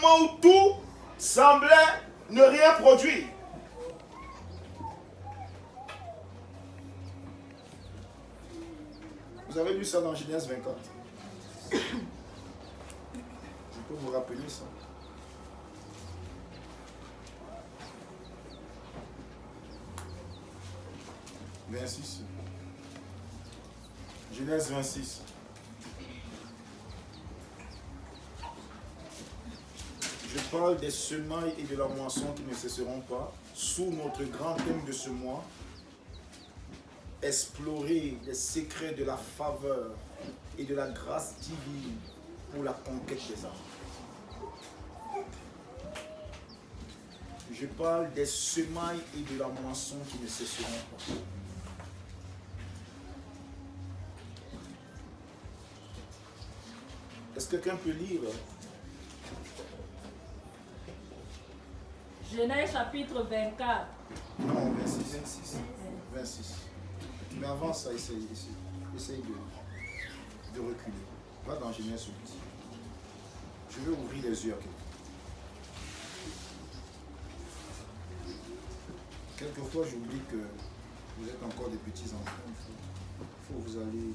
moment où tout semblait ne rien produire. Vous avez lu ça dans Genèse 24. Je peux vous rappeler ça. « 26. Genèse 26. Je parle des semailles et de la moisson qui ne cesseront pas. Sous notre grand thème de ce mois, explorer les secrets de la faveur et de la grâce divine pour la conquête des âmes. Je parle des semailles et de la moisson qui ne cesseront pas. Est-ce que quelqu'un peut lire? Genèse chapitre 24. Non, 26. Mais avant ça, essaye de reculer. Va dans Genèse 8. Je vais ouvrir les yeux à quelqu'un. Quelquefois, j'oublie que vous êtes encore des petits enfants. Il faut vous aller.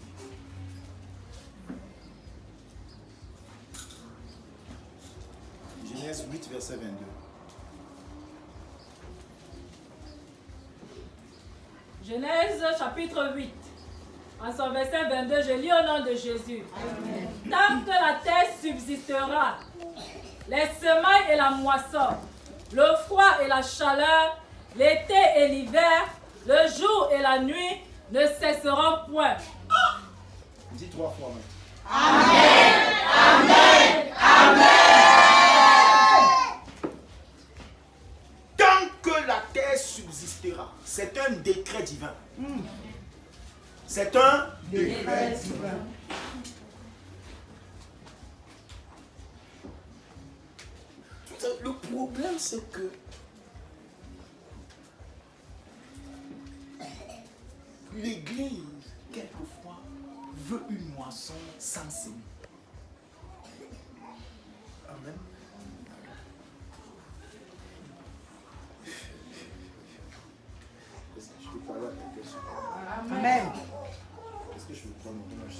Genèse 8, verset 22. Genèse chapitre 8. En son verset 22, je lis au nom de Jésus. Amen. Tant que la terre subsistera, les semailles et la moisson, le froid et la chaleur, l'été et l'hiver, le jour et la nuit ne cesseront point. Dis 3 fois. Amen. Amen. Amen. Tant que la terre subsistera, c'est un décret divin. C'est un décret divin. Le problème, c'est que l'Église, quelquefois, veut une moisson sans semis. Amen. Est-ce que je peux parler à quelqu'un? Amen. Est-ce que je peux prendre mon dommage?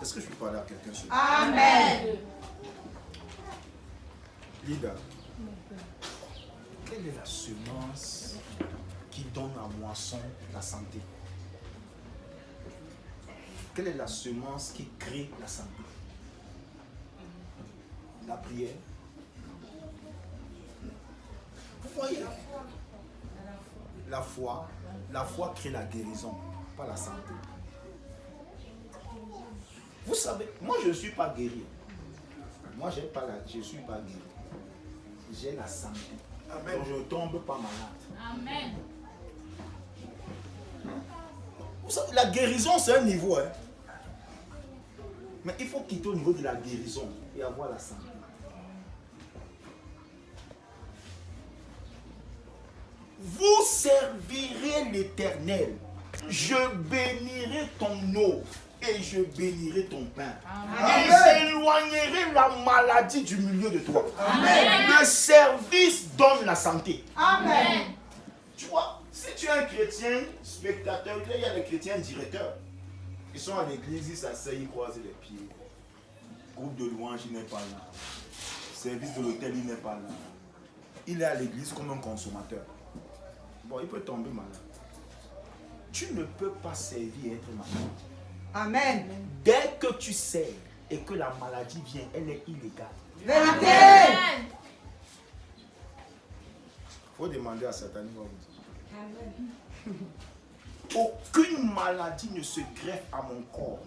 Est-ce que je peux parler à quelqu'un? Amen. Lida, quelle est la semence qui donne à moisson la santé? Quelle est la semence qui crée la santé? La prière. Vous voyez? La foi. La foi crée la guérison, pas la santé. Vous savez, moi je ne suis pas guéri. Moi je ne suis pas guéri. J'ai la santé. Amen. Donc je ne tombe pas malade. Amen. Vous savez, la guérison c'est un niveau. Hein? Mais il faut quitter au niveau de la guérison et avoir la santé. Vous servirez l'Éternel. Je bénirai ton eau et je bénirai ton pain. Amen. Et j'éloignerai la maladie du milieu de toi. Amen. Le service donne la santé. Amen. Tu vois, si tu es un chrétien spectateur, il y a les chrétiens directeurs. Ils sont à l'église, ils s'asseyent, ils croisent les pieds. Groupe de louange, il n'est pas là. Service de l'hôtel, il n'est pas là. Il est à l'église comme un consommateur. Bon, il peut tomber malade. Tu ne peux pas servir et être malade. Amen. Dès que tu sers et que la maladie vient, elle est illégale. Vérité. Il faut demander à Satan, il va vous dire. Aucune maladie ne se greffe à mon corps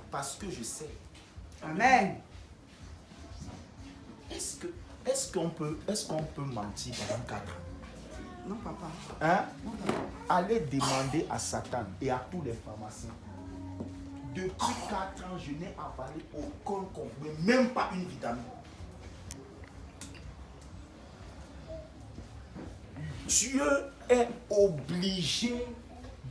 parce que je sais. Amen. Est-ce qu'on peut mentir pendant 4 ans? Non, papa. Hein? Non, papa. Allez demander à Satan et à tous les pharmaciens. Depuis 4 ans, je n'ai avalé aucun comprimé, même pas une vitamine. Dieu est obligé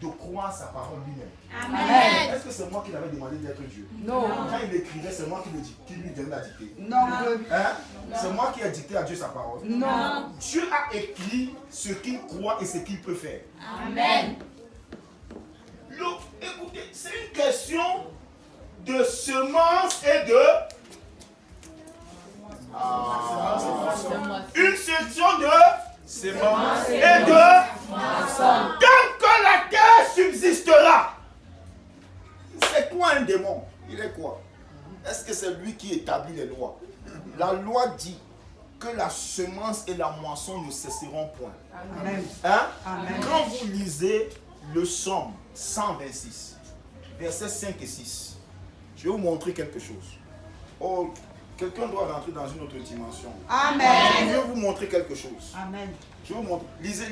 de croire sa parole lui-même. Amen. Est-ce que c'est moi qui l'avais demandé d'être Dieu? Non. Quand il écrivait, c'est moi qui lui donnais la dictée. Non. Hein? C'est moi qui ai dicté à Dieu sa parole. Non. Dieu a écrit ce qu'il croit et ce qu'il peut faire. Amen. Écoutez, c'est une question de semence et de... Une section de semence et de... Tant que la terre subsistera. C'est quoi un démon? Il est quoi? Est-ce que c'est lui qui établit les lois? La loi dit que la semence et la moisson ne cesseront point. Amen. Hein? Amen. Quand vous lisez le psaume 126, versets 5 et 6, je vais vous montrer quelque chose. Oh, quelqu'un doit rentrer dans une autre dimension. Amen. Je vais vous montrer quelque chose. Amen. Je vais vous montrer. Lisez,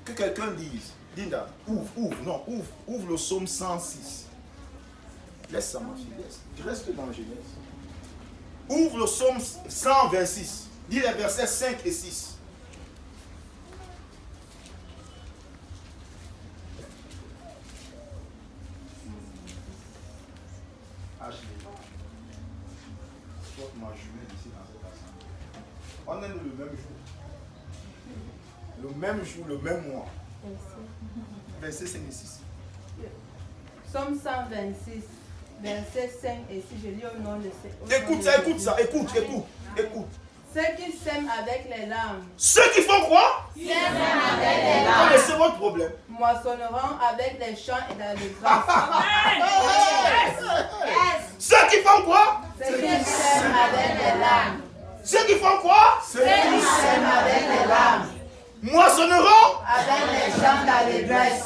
que quelqu'un lise. Linda, ouvre le psaume 106. Laisse ça, ma fille, laisse. Reste dans la Genèse. Ouvre le psaume 126. Lis les versets 5 et 6. Ma jumelle ici dans cette assemblée. On est le même jour. Le même jour, le même mois. Verset 5 et 6. Psaume 126, versets 5 et 6, je lis au nom de Écoute ça, écoute. Ceux qui sèment avec les larmes. Ceux qui font quoi? Sèment avec les Vous larmes. connaissez votre problème. Moissonneront avec les chants et l'allégresse. Ceux qui font quoi? Ceux qui sèment avec les larmes. Ceux qui font quoi? Ceux qui sèment avec les larmes. Moissonneront. Avec les chants d'allégresse.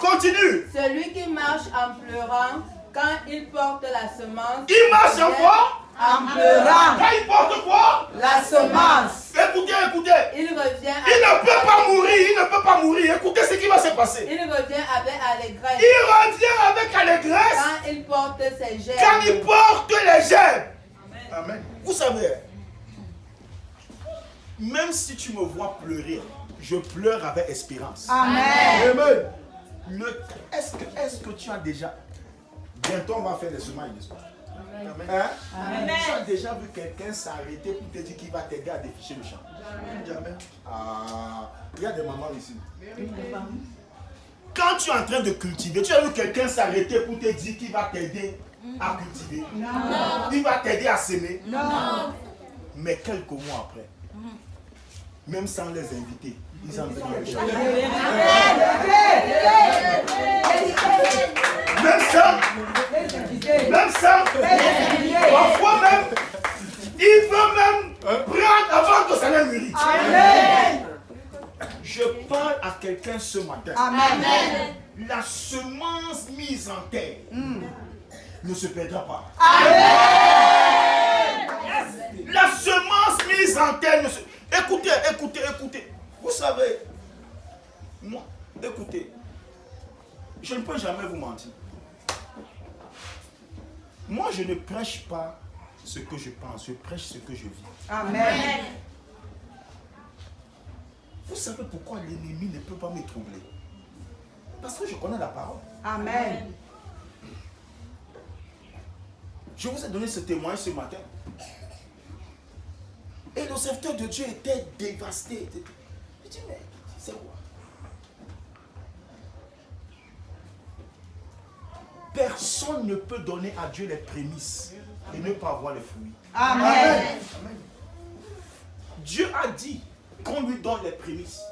Continue. Celui qui marche en pleurant quand il porte la semence. Il marche en quoi? En pleurant. Quand il porte quoi? La semence. Écoutez. Il revient Il ne peut pas mourir. Écoutez ce qui va se passer. Il revient avec allégresse. Il revient avec allégresse Quand il porte ses germes. quand il porte les germes. Amen. Vous savez, même si tu me vois pleurer, je pleure avec espérance. Amen. Amen. Est-ce que tu as déjà... Bientôt on va faire des semailles, n'est-ce pas? Amen. Hein? Amen. Tu as déjà vu quelqu'un s'arrêter pour te dire qu'il va t'aider à déficher le champ? Jamais. Ah, il y a des mamans ici. Quand tu es en train de cultiver, tu as vu quelqu'un s'arrêter pour te dire qu'il va t'aider à cultiver? Non. Il va t'aider à semer? Non. Mais quelques mois après, même sans les inviter, ils en viennent le champ. Même ça, parfois même, il veut même prendre avant que ça ne mûrisse. Amen. Je parle à quelqu'un ce matin. Amen. La semence mise en terre ne se perdra pas. La semence mise en terre ne se... Écoutez. Vous savez, moi, écoutez, je ne peux jamais vous mentir. Moi, je ne prêche pas ce que je pense, je prêche ce que je vis. Amen. Vous savez pourquoi l'ennemi ne peut pas me troubler? Parce que je connais la parole. Amen. Je vous ai donné ce témoignage ce matin. Et le serviteur de Dieu était dévasté. Je dis, mais c'est quoi? Personne ne peut donner à Dieu les prémices et ne pas avoir les fruits. Amen. Dieu a dit qu'on lui donne les prémices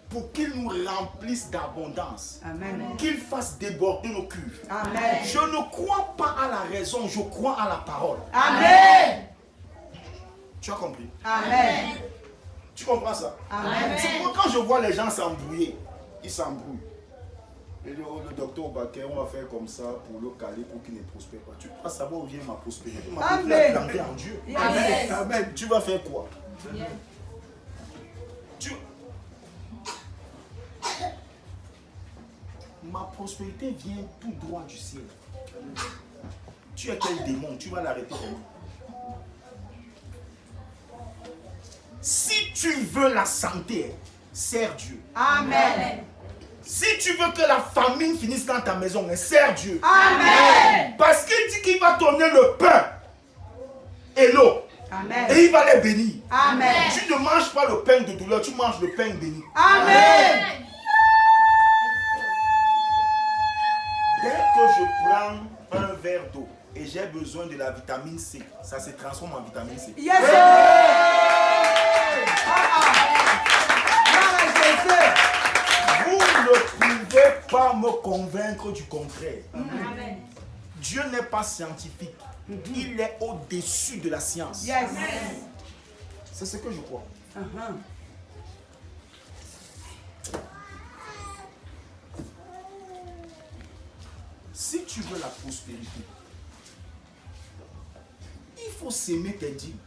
pour qu'il nous remplisse d'abondance, Amen. qu'il fasse déborder nos cuves. Amen. Je ne crois pas à la raison, je crois à la parole. Amen. Tu as compris? Amen. Tu comprends ça? Amen. C'est pourquoi quand je vois les gens s'embrouiller, ils s'embrouillent. Et le docteur Baker, on va faire comme ça pour le caler pour qu'il ne prospère pas. Tu vas savoir où vient ma prospérité. Ma Amen. prospérité est plantée en Dieu. Amen. Amen. Tu vas faire quoi? Ma prospérité vient tout droit du ciel. Tu es quel démon? Tu vas l'arrêter comment? Si tu veux la santé, sers Dieu. Amen. Si tu veux que la famine finisse dans ta maison, sers Dieu. Amen. Parce qu'il dit qu'il va donner le pain et l'eau. Amen. Et il va les bénir. Amen. Tu ne manges pas le pain de douleur, tu manges le pain béni. Amen. Dès que je prends un verre d'eau et j'ai besoin de la vitamine C, ça se transforme en vitamine C. Yes. Vous ne pouvez pas me convaincre du contraire. Amen. Dieu n'est pas scientifique. Il est au-dessus de la science. Yes. C'est ce que je crois. Si tu veux la prospérité, il faut s'aimer tes dîmes.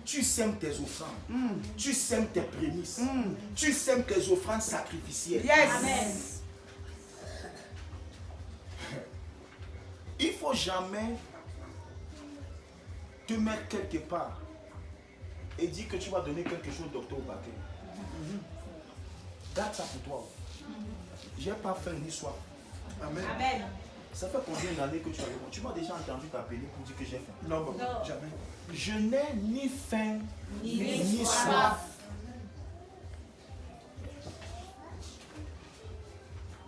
Tu sèmes tes offrandes. Tu sèmes tes prémices. Tu sèmes tes offrandes sacrificielles. Yes. Amen. Il ne faut jamais te mettre quelque part et dire que tu vas donner quelque chose au docteur Baké. Garde ça pour toi. J'ai pas faim ni soif. Amen. Amen. Ça fait combien d'années que tu as le Tu m'as déjà entendu t'appeler pour dire que j'ai faim? Non, jamais. Je n'ai ni faim Ni soif. soif.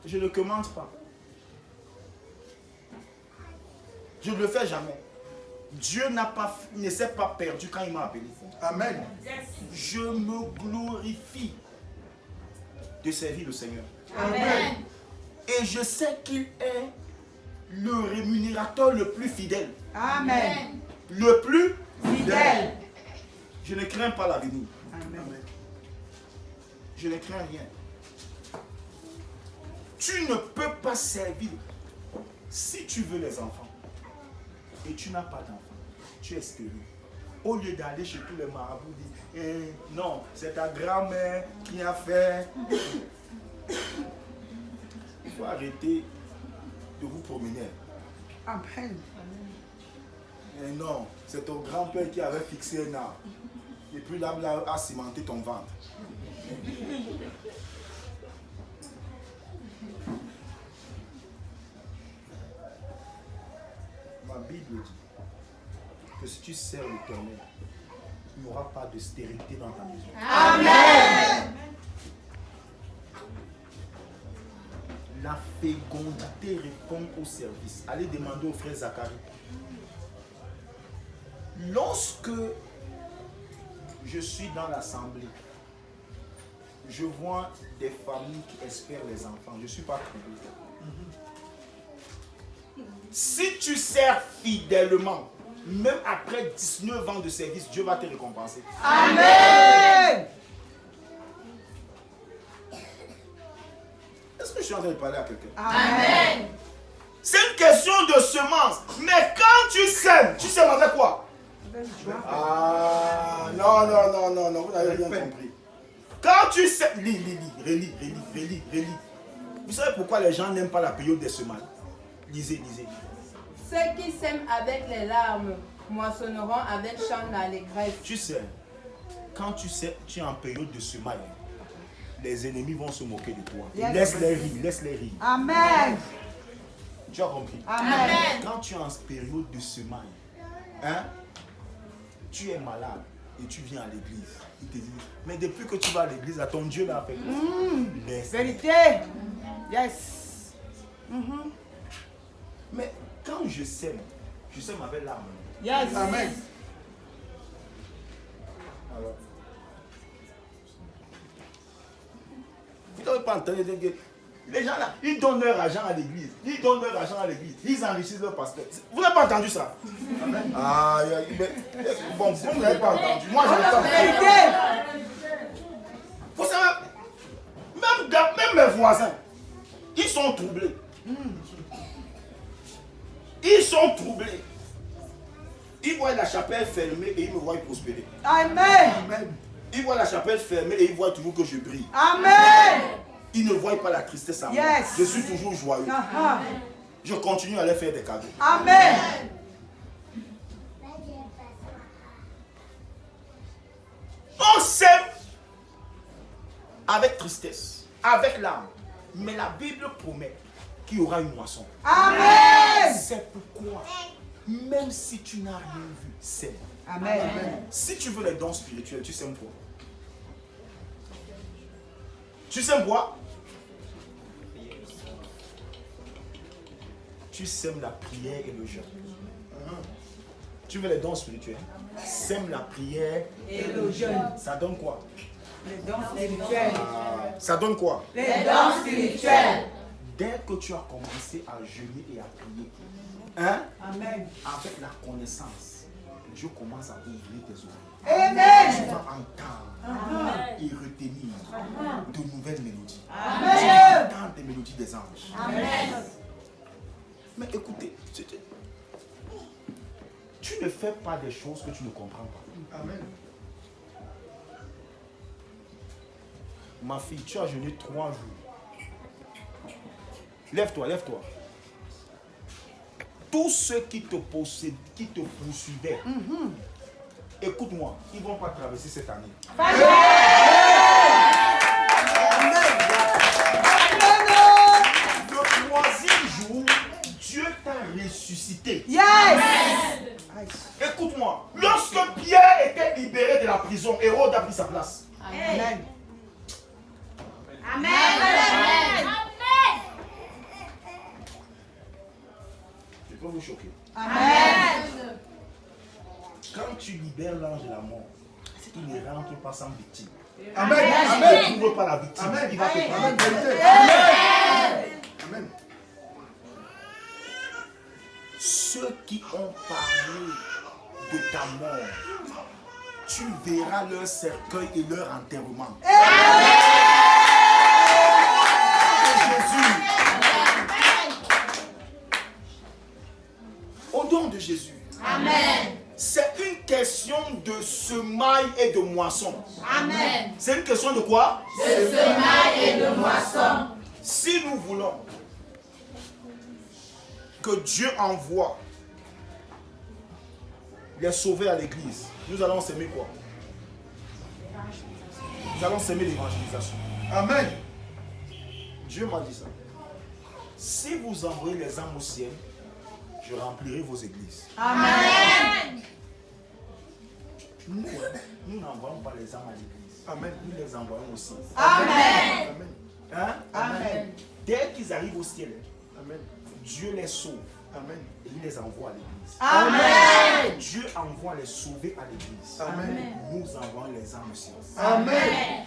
Je ne commande pas. Je ne le fais jamais. Dieu ne s'est pas perdu quand il m'a appelé. Amen. Je me glorifie de servir le Seigneur. Amen. Et je sais qu'il est le rémunérateur le plus fidèle. Amen. Le plus Fidèle. Je ne crains pas l'avenir. Amen. Je ne crains rien. Tu ne peux pas servir. Si tu veux les enfants et tu n'as pas d'enfants, tu es stérile. Au lieu d'aller chez tous les marabouts, dire non, c'est ta grand-mère qui a fait. Il faut arrêter de vous promener. Amen. Et non, c'est ton grand-père qui avait fixé un arbre. Et puis l'arbre a cimenté ton ventre. Ma Bible dit que si tu sers l'Éternel, il n'y aura pas de stérilité dans ta maison. Amen. La fécondité répond au service. Allez demander au frère Zacharie. Lorsque je suis dans l'assemblée, je vois des familles qui espèrent les enfants. Je ne suis pas troublé. Si tu sers fidèlement, même après 19 ans de service, Dieu va te récompenser. Amen. Est-ce que je suis en train de parler à quelqu'un? Amen. C'est une question de semence. Mais quand tu sèmes avec quoi? Ah, non, vous n'avez rien compris. Quand tu sèmes, relis. Vous savez pourquoi les gens n'aiment pas la période des semailles? Lisez. Ceux qui sèment avec les larmes moissonneront avec chant d'allégresse. Tu sais, quand tu sais, tu es en période de semailles, les ennemis vont se moquer de toi. Yes. Laisse-les rire. Amen. Tu as compris? Amen. Quand tu es en période de semailles, tu es malade et tu viens à l'église. Il te dit, mais depuis que tu vas à l'église, à ton Dieu l'a fait. Laisse. Vérité. Yes. Mais quand je sème avec l'âme. Yes. Amen. Alors, vous n'avez pas entendu dire que les gens là, ils donnent leur argent à l'église. Ils enrichissent leur pasteur. Vous n'avez pas entendu ça? Amen. Ah, bon, vous n'avez pas entendu. Moi, je n'ai pas entendu. Vous savez, même mes voisins, ils sont troublés. Ils sont troublés. Ils voient la chapelle fermée et ils me voient prospérer. Amen. Ils voient la chapelle fermée et ils voient toujours que je brille. Amen. Ils ne voient pas la tristesse en moi. Yes. Je suis toujours joyeux. Je continue à leur faire des cadeaux. Amen. On sème avec tristesse, avec larmes. Mais la Bible promet qu'il y aura une moisson. Amen. C'est pourquoi, même si tu n'as rien vu, sème. Amen. Si tu veux les dons spirituels, tu sèmes quoi? Tu sèmes quoi? Tu sèmes la prière et le jeûne. Tu veux les dons spirituels? Sème la prière Et le jeûne. Ça donne quoi? Les dons spirituels. Ça donne quoi? Les dons spirituels. Dès que tu as commencé à jeûner et à prier, hein? Amen. Avec la connaissance, Dieu commence à ouvrir tes oreilles. Amen. Tu vas entendre et retenir de nouvelles mélodies. Tu Amen. vas entendre des mélodies des anges. Amen. Mais écoutez, tu ne fais pas des choses que tu ne comprends pas. Amen. Ma fille, tu as jeûné 3 jours. Lève-toi, lève-toi. Tous ceux qui te possèdent, qui te poursuivaient, écoute-moi, ils ne vont pas traverser cette année. Le 3e jour, Dieu t'a ressuscité. Yes. Écoute-moi, lorsque Pierre était libéré de la prison, Hérode a pris sa place. Amen. Je peux vous choquer. Amen. Quand tu libères l'ange de la mort, il ne rentre pas sans victime. Amen. Il Amen. ne trouve pas la victime. Amen. Il va te prendre. Amen. Vérité. Amen. Amen. Ceux qui ont parlé de ta mort, tu verras leur cercueil et leur enterrement. Jésus. Au nom de Jésus. Amen. C'est une question de semaille et de moisson. Amen. C'est une question de quoi? De semaille et de moisson. Si nous voulons que Dieu envoie les sauvés à l'église, nous allons s'aimer quoi? Nous allons s'aimer l'évangélisation. Amen. Dieu m'a dit ça. Si vous envoyez les âmes au ciel, je remplirai vos églises. Amen. Nous n'envoyons pas les âmes à l'église. Amen. Nous les envoyons au ciel. Amen. Amen. Hein? Amen. Dès qu'ils arrivent au ciel, Amen. Dieu les sauve Amen. et il les envoie à l'église. Amen. Dieu envoie les sauvés à l'église. Amen. Nous envoyons les âmes au ciel. Amen.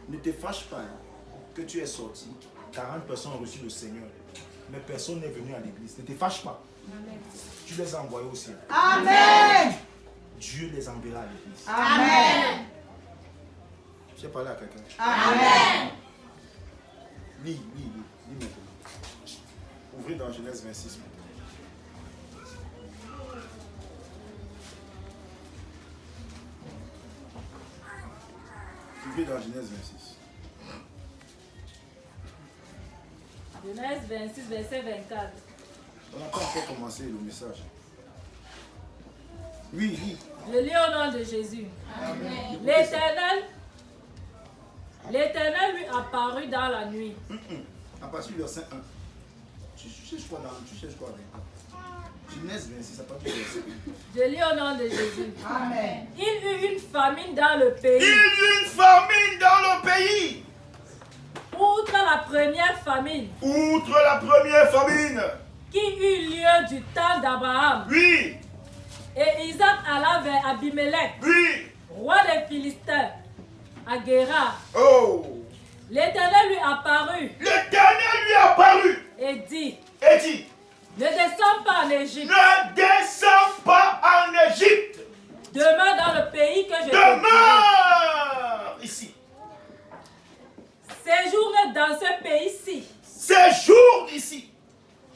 Ne te fâche pas que tu es sorti. 40 personnes ont reçu le Seigneur. Mais personne n'est venu à l'église. Ne te fâche pas. Tu les as envoyés au ciel. Amen. Dieu les enverra à l'église. Amen. J'ai parlé à quelqu'un. Amen. Lis maintenant. Ouvrez dans Genèse 26 maintenant. Ouvrez dans Genèse 26. Genèse 26, verset 24. On n'a pas encore commencé le message. Oui, lis. Je lis au nom de Jésus. L'Éternel lui apparut dans la nuit. À partir du verset 1. Tu cherches quoi avec? Genèse 26, à partir du verset 1. Je lis au nom de Jésus. Amen. Il eut une famine dans le pays. Il y eut une famine dans le pays. Outre la première famine Outre la première famine. qui eut lieu du temps d'Abraham. Oui, Et Isaac alla vers Abimelech, oui. roi des Philistins, à Guérar. Oh. L'Éternel lui apparut L'Éternel lui apparut et dit, et dit, ne descends pas en Égypte, ne descends pas en Égypte. demeure dans le pays que je te dirai. Demeure ici. Séjourne dans ce pays-ci. Séjourne ici.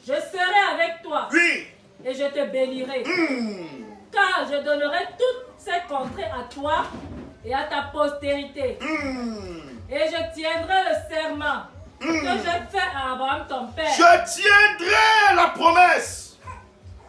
Je serai avec toi Oui. et je te bénirai. Hmm. Car je donnerai toutes ces contrées à toi et à ta postérité. Hmm. Et je tiendrai le serment que j'ai fait à Abraham ton père. Je tiendrai la promesse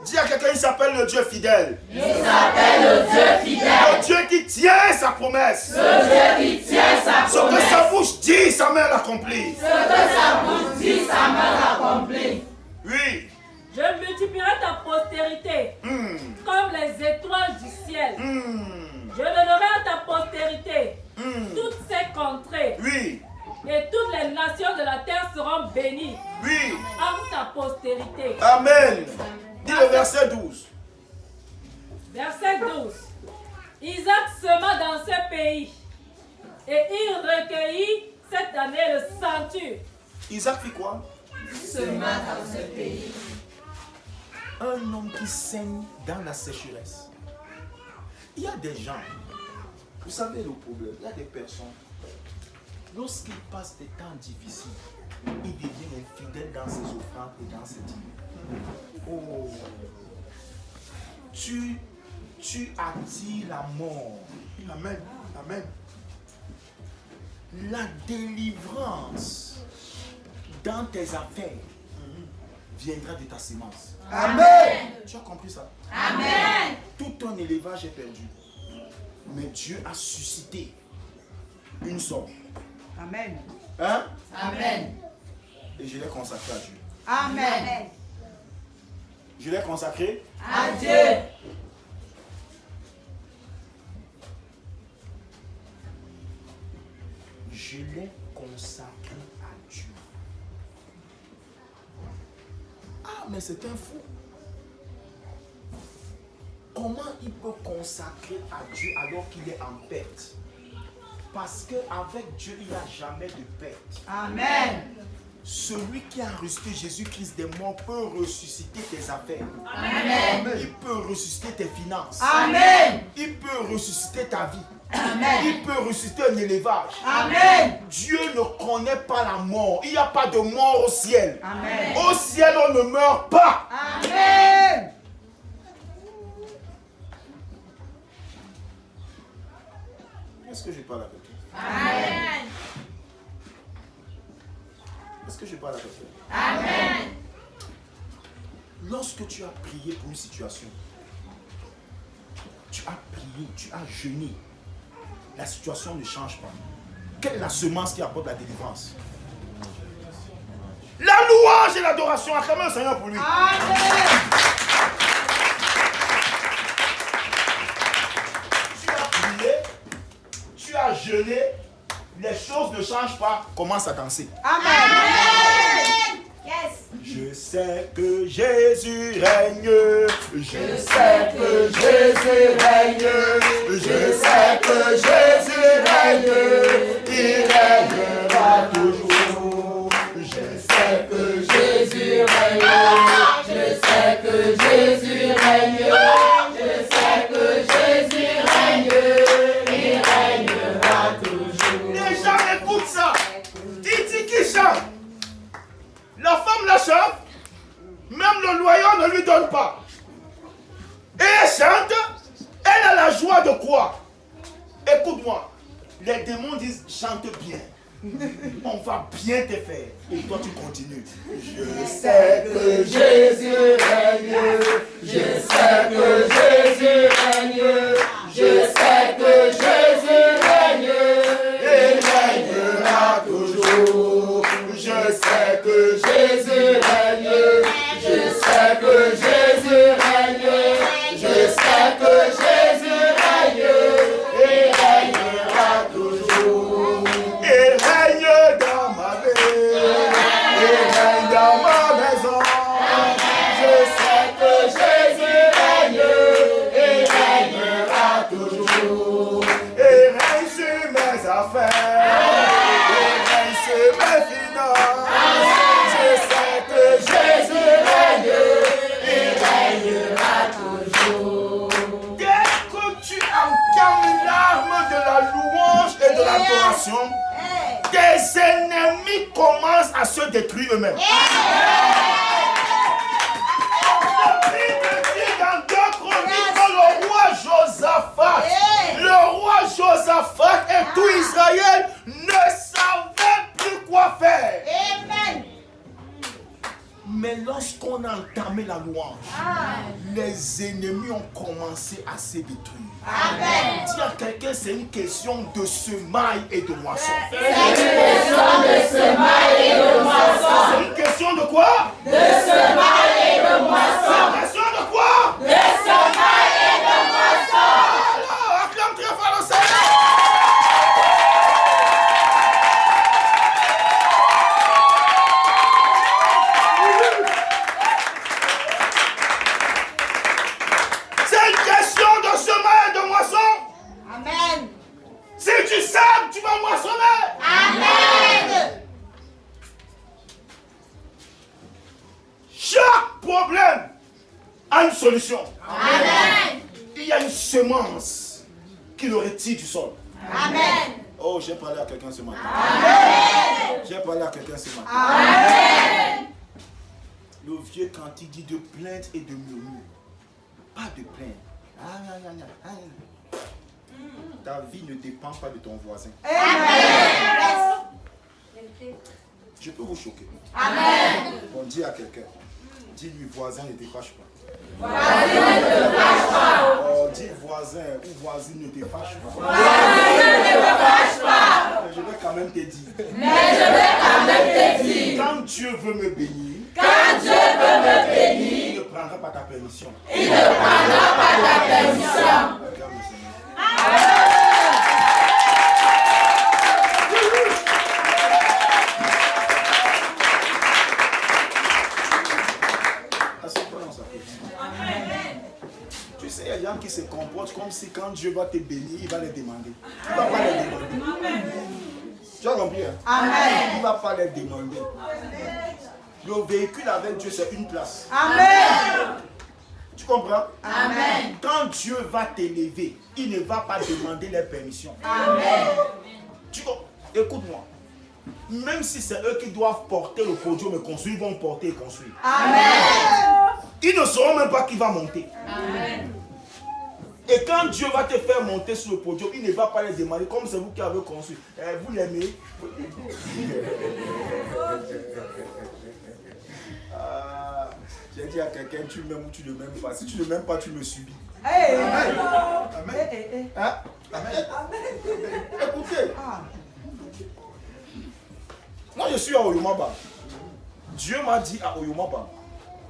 Dis à quelqu'un, il s'appelle le Dieu fidèle. Il s'appelle le Dieu fidèle. Le Dieu qui tient sa promesse. Le Dieu qui tient sa Ce que promesse. sa bouche dit, sa main l'accomplit. Ce que sa bouche dit, sa main l'accomplit. Oui. Je multiplierai ta postérité comme les étoiles du ciel. Je donnerai à ta postérité toutes ces contrées. Oui. Et toutes les nations de la terre seront bénies Oui. en ta postérité. Amen. Dis le verset 12. Verset 12. Isaac sema dans ce pays et il recueillit cette année le centuple. Isaac fit quoi? Sema dans ce pays. Un homme qui saigne dans la sécheresse. Il y a des gens, vous savez le problème, il y a des personnes, lorsqu'ils passent des temps difficiles, ils deviennent infidèles dans ses offrandes et dans ses dîmes. Oh, tu attires la mort. Amen. Amen. La délivrance dans tes affaires viendra de ta sémence. Amen. Tu as compris ça? Amen. Tout ton élevage est perdu. Mais Dieu a suscité une somme. Amen. Hein? Amen. Et je l'ai consacré à Dieu. Amen. Je l'ai consacré. À Dieu. Je l'ai consacré à Dieu. Ah, mais c'est un fou. Comment il peut consacrer à Dieu alors qu'il est en perte? Parce qu'avec Dieu, il n'y a jamais de perte. Amen. Celui qui a ressuscité Jésus-Christ des morts peut ressusciter tes affaires. Amen. Il peut ressusciter tes finances. Amen. Il peut ressusciter ta vie. Amen. Il peut ressusciter un élevage. Amen. Dieu ne connaît pas la mort. Il n'y a pas de mort au ciel. Amen. Au ciel, on ne meurt pas. Amen. Est-ce que je parle avec toi? Amen. Est-ce que je parle avec toi? Amen. Lorsque tu as prié pour une situation, tu as prié, tu as jeûné, la situation ne change pas. Quelle est la semence qui apporte la délivrance? La louange et l'adoration. Acclamez le Seigneur pour lui. Amen. Tu as prié, tu as jeûné, les choses ne changent pas. Commence à danser. Amen. Yes. Je sais que Jésus règne. Je sais que Jésus règne. Je sais que Jésus règne. Il règnera toujours. Je sais que Jésus règne. Je sais que Jésus règne. Je sais que Jésus règne. Il règnera toujours. Les gens écoutent ça. Il dit qu'il chante. La femme la chante. Même le loyer ne lui donne pas. Et elle chante. Elle a la joie de quoi? Écoute-moi. Les démons disent chante bien. On va bien te faire. Et toi tu continues. Je sais que Jésus règne. Je sais que Jésus règne. Je sais que Jésus règne. il règnera toujours. Je sais que Jésus règne. Je sais que Jésus règne. Je sais que Jésus règne. il règnera toujours. Il règne dans ma vie. Il règne dans ma maison. Je sais que Jésus règne. Il règnera toujours. Il règne sur mes affaires. Il règne sur mes finances. Je sais que Jésus règne. Il règnera toujours. Dès que tu entames l'arme de la louange et de l'adoration, tes ennemis commencent à se détruire eux-mêmes. La Bible dit dans 2 Chroniques que le roi Josaphat, et tout Israël ne savaient plus quoi faire. Amen. Mais lorsqu'on on a entamé la louange, les ennemis ont commencé à se détruire. Amen. Dis à quelqu'un, c'est une question de semaille et de moisson. C'est une question de semaille et de moisson. C'est une question de quoi? De semaille et de moisson. C'est une question de quoi? De semaille et de moisson. Alors, acclame très fort le Seigneur. C'est une question de semaille et de moisson. Amen. Si tu sèmes, tu vas moissonner. Amen. Chaque problème a une solution. Amen. Il y a une semence qui le retire du sol. Amen. Oh, j'ai parlé à quelqu'un ce matin. Amen. J'ai parlé à quelqu'un ce matin. Amen. Le vieux cantique dit de plainte et de murmure. Pas de plainte. Ta vie ne dépend pas de ton voisin. Amen. Je peux vous choquer. Amen. On dit à quelqu'un, dis-lui voisin ne te fâche pas. Voisin ne te fâche pas. Oh, dis voisin ou voisine ne te fâche pas. Voisin ne te fâche pas. Mais je vais quand même te dire. Mais je vais quand même te dire. Quand Dieu veut me bénir, Quand Dieu veut me bénir, il ne prendra pas ta permission. il ne prendra pas ta permission. Regarde le Seigneur. Assieds-toi dans sa petite. Tu sais, il y a des gens qui se comportent comme si quand Dieu va te bénir, il va les demander. Il ne va pas les demander. Tu as compris, hein? Amen. Il ne va pas les demander. Le véhicule avec Dieu, c'est une place. Amen. Tu comprends? Amen. Quand Dieu va t'élever, il ne va pas demander les permissions. Amen. Écoute-moi. Même si c'est eux qui doivent porter le podium et construire, ils vont porter et construire. Amen. Ils ne sauront même pas qui va monter. Amen. Et quand Dieu va te faire monter sur le podium, il ne va pas les demander, comme c'est vous qui avez construit. Vous l'aimez? J'ai dit à quelqu'un, tu m'aimes ou tu ne m'aimes pas. Si tu ne m'aimes pas, tu me subis. Hey. Amen. Amen. Hey. Hein? Amen. Écoutez, moi je suis à Oyomaba. Dieu m'a dit à Oyomaba,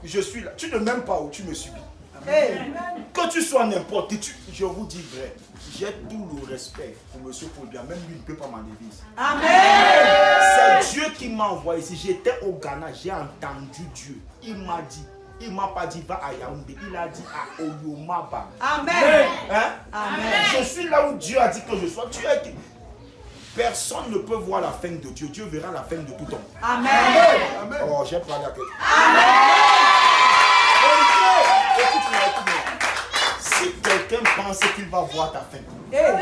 je suis là. Tu ne m'aimes pas ou tu me subis. Hey. Que tu sois n'importe qui, je vous dis vrai, j'ai tout le respect pour M. Paul-Biya, même lui ne peut pas m'enlever ici. Amen. C'est Dieu qui m'a envoyé ici. J'étais au Ghana, j'ai entendu Dieu. Il m'a dit, il ne m'a pas dit va à Yaoundé, il a dit à Oyomaba. Amen. Hein? Amen. Je suis là où Dieu a dit que je sois. Tu es qui? Personne ne peut voir la fin de Dieu. Dieu verra la fin de tout homme. Amen. Amen. Oh, j'ai parlé à quelqu'un. Amen. Écoute-moi. Si quelqu'un pense qu'il va voir ta fin, Hey.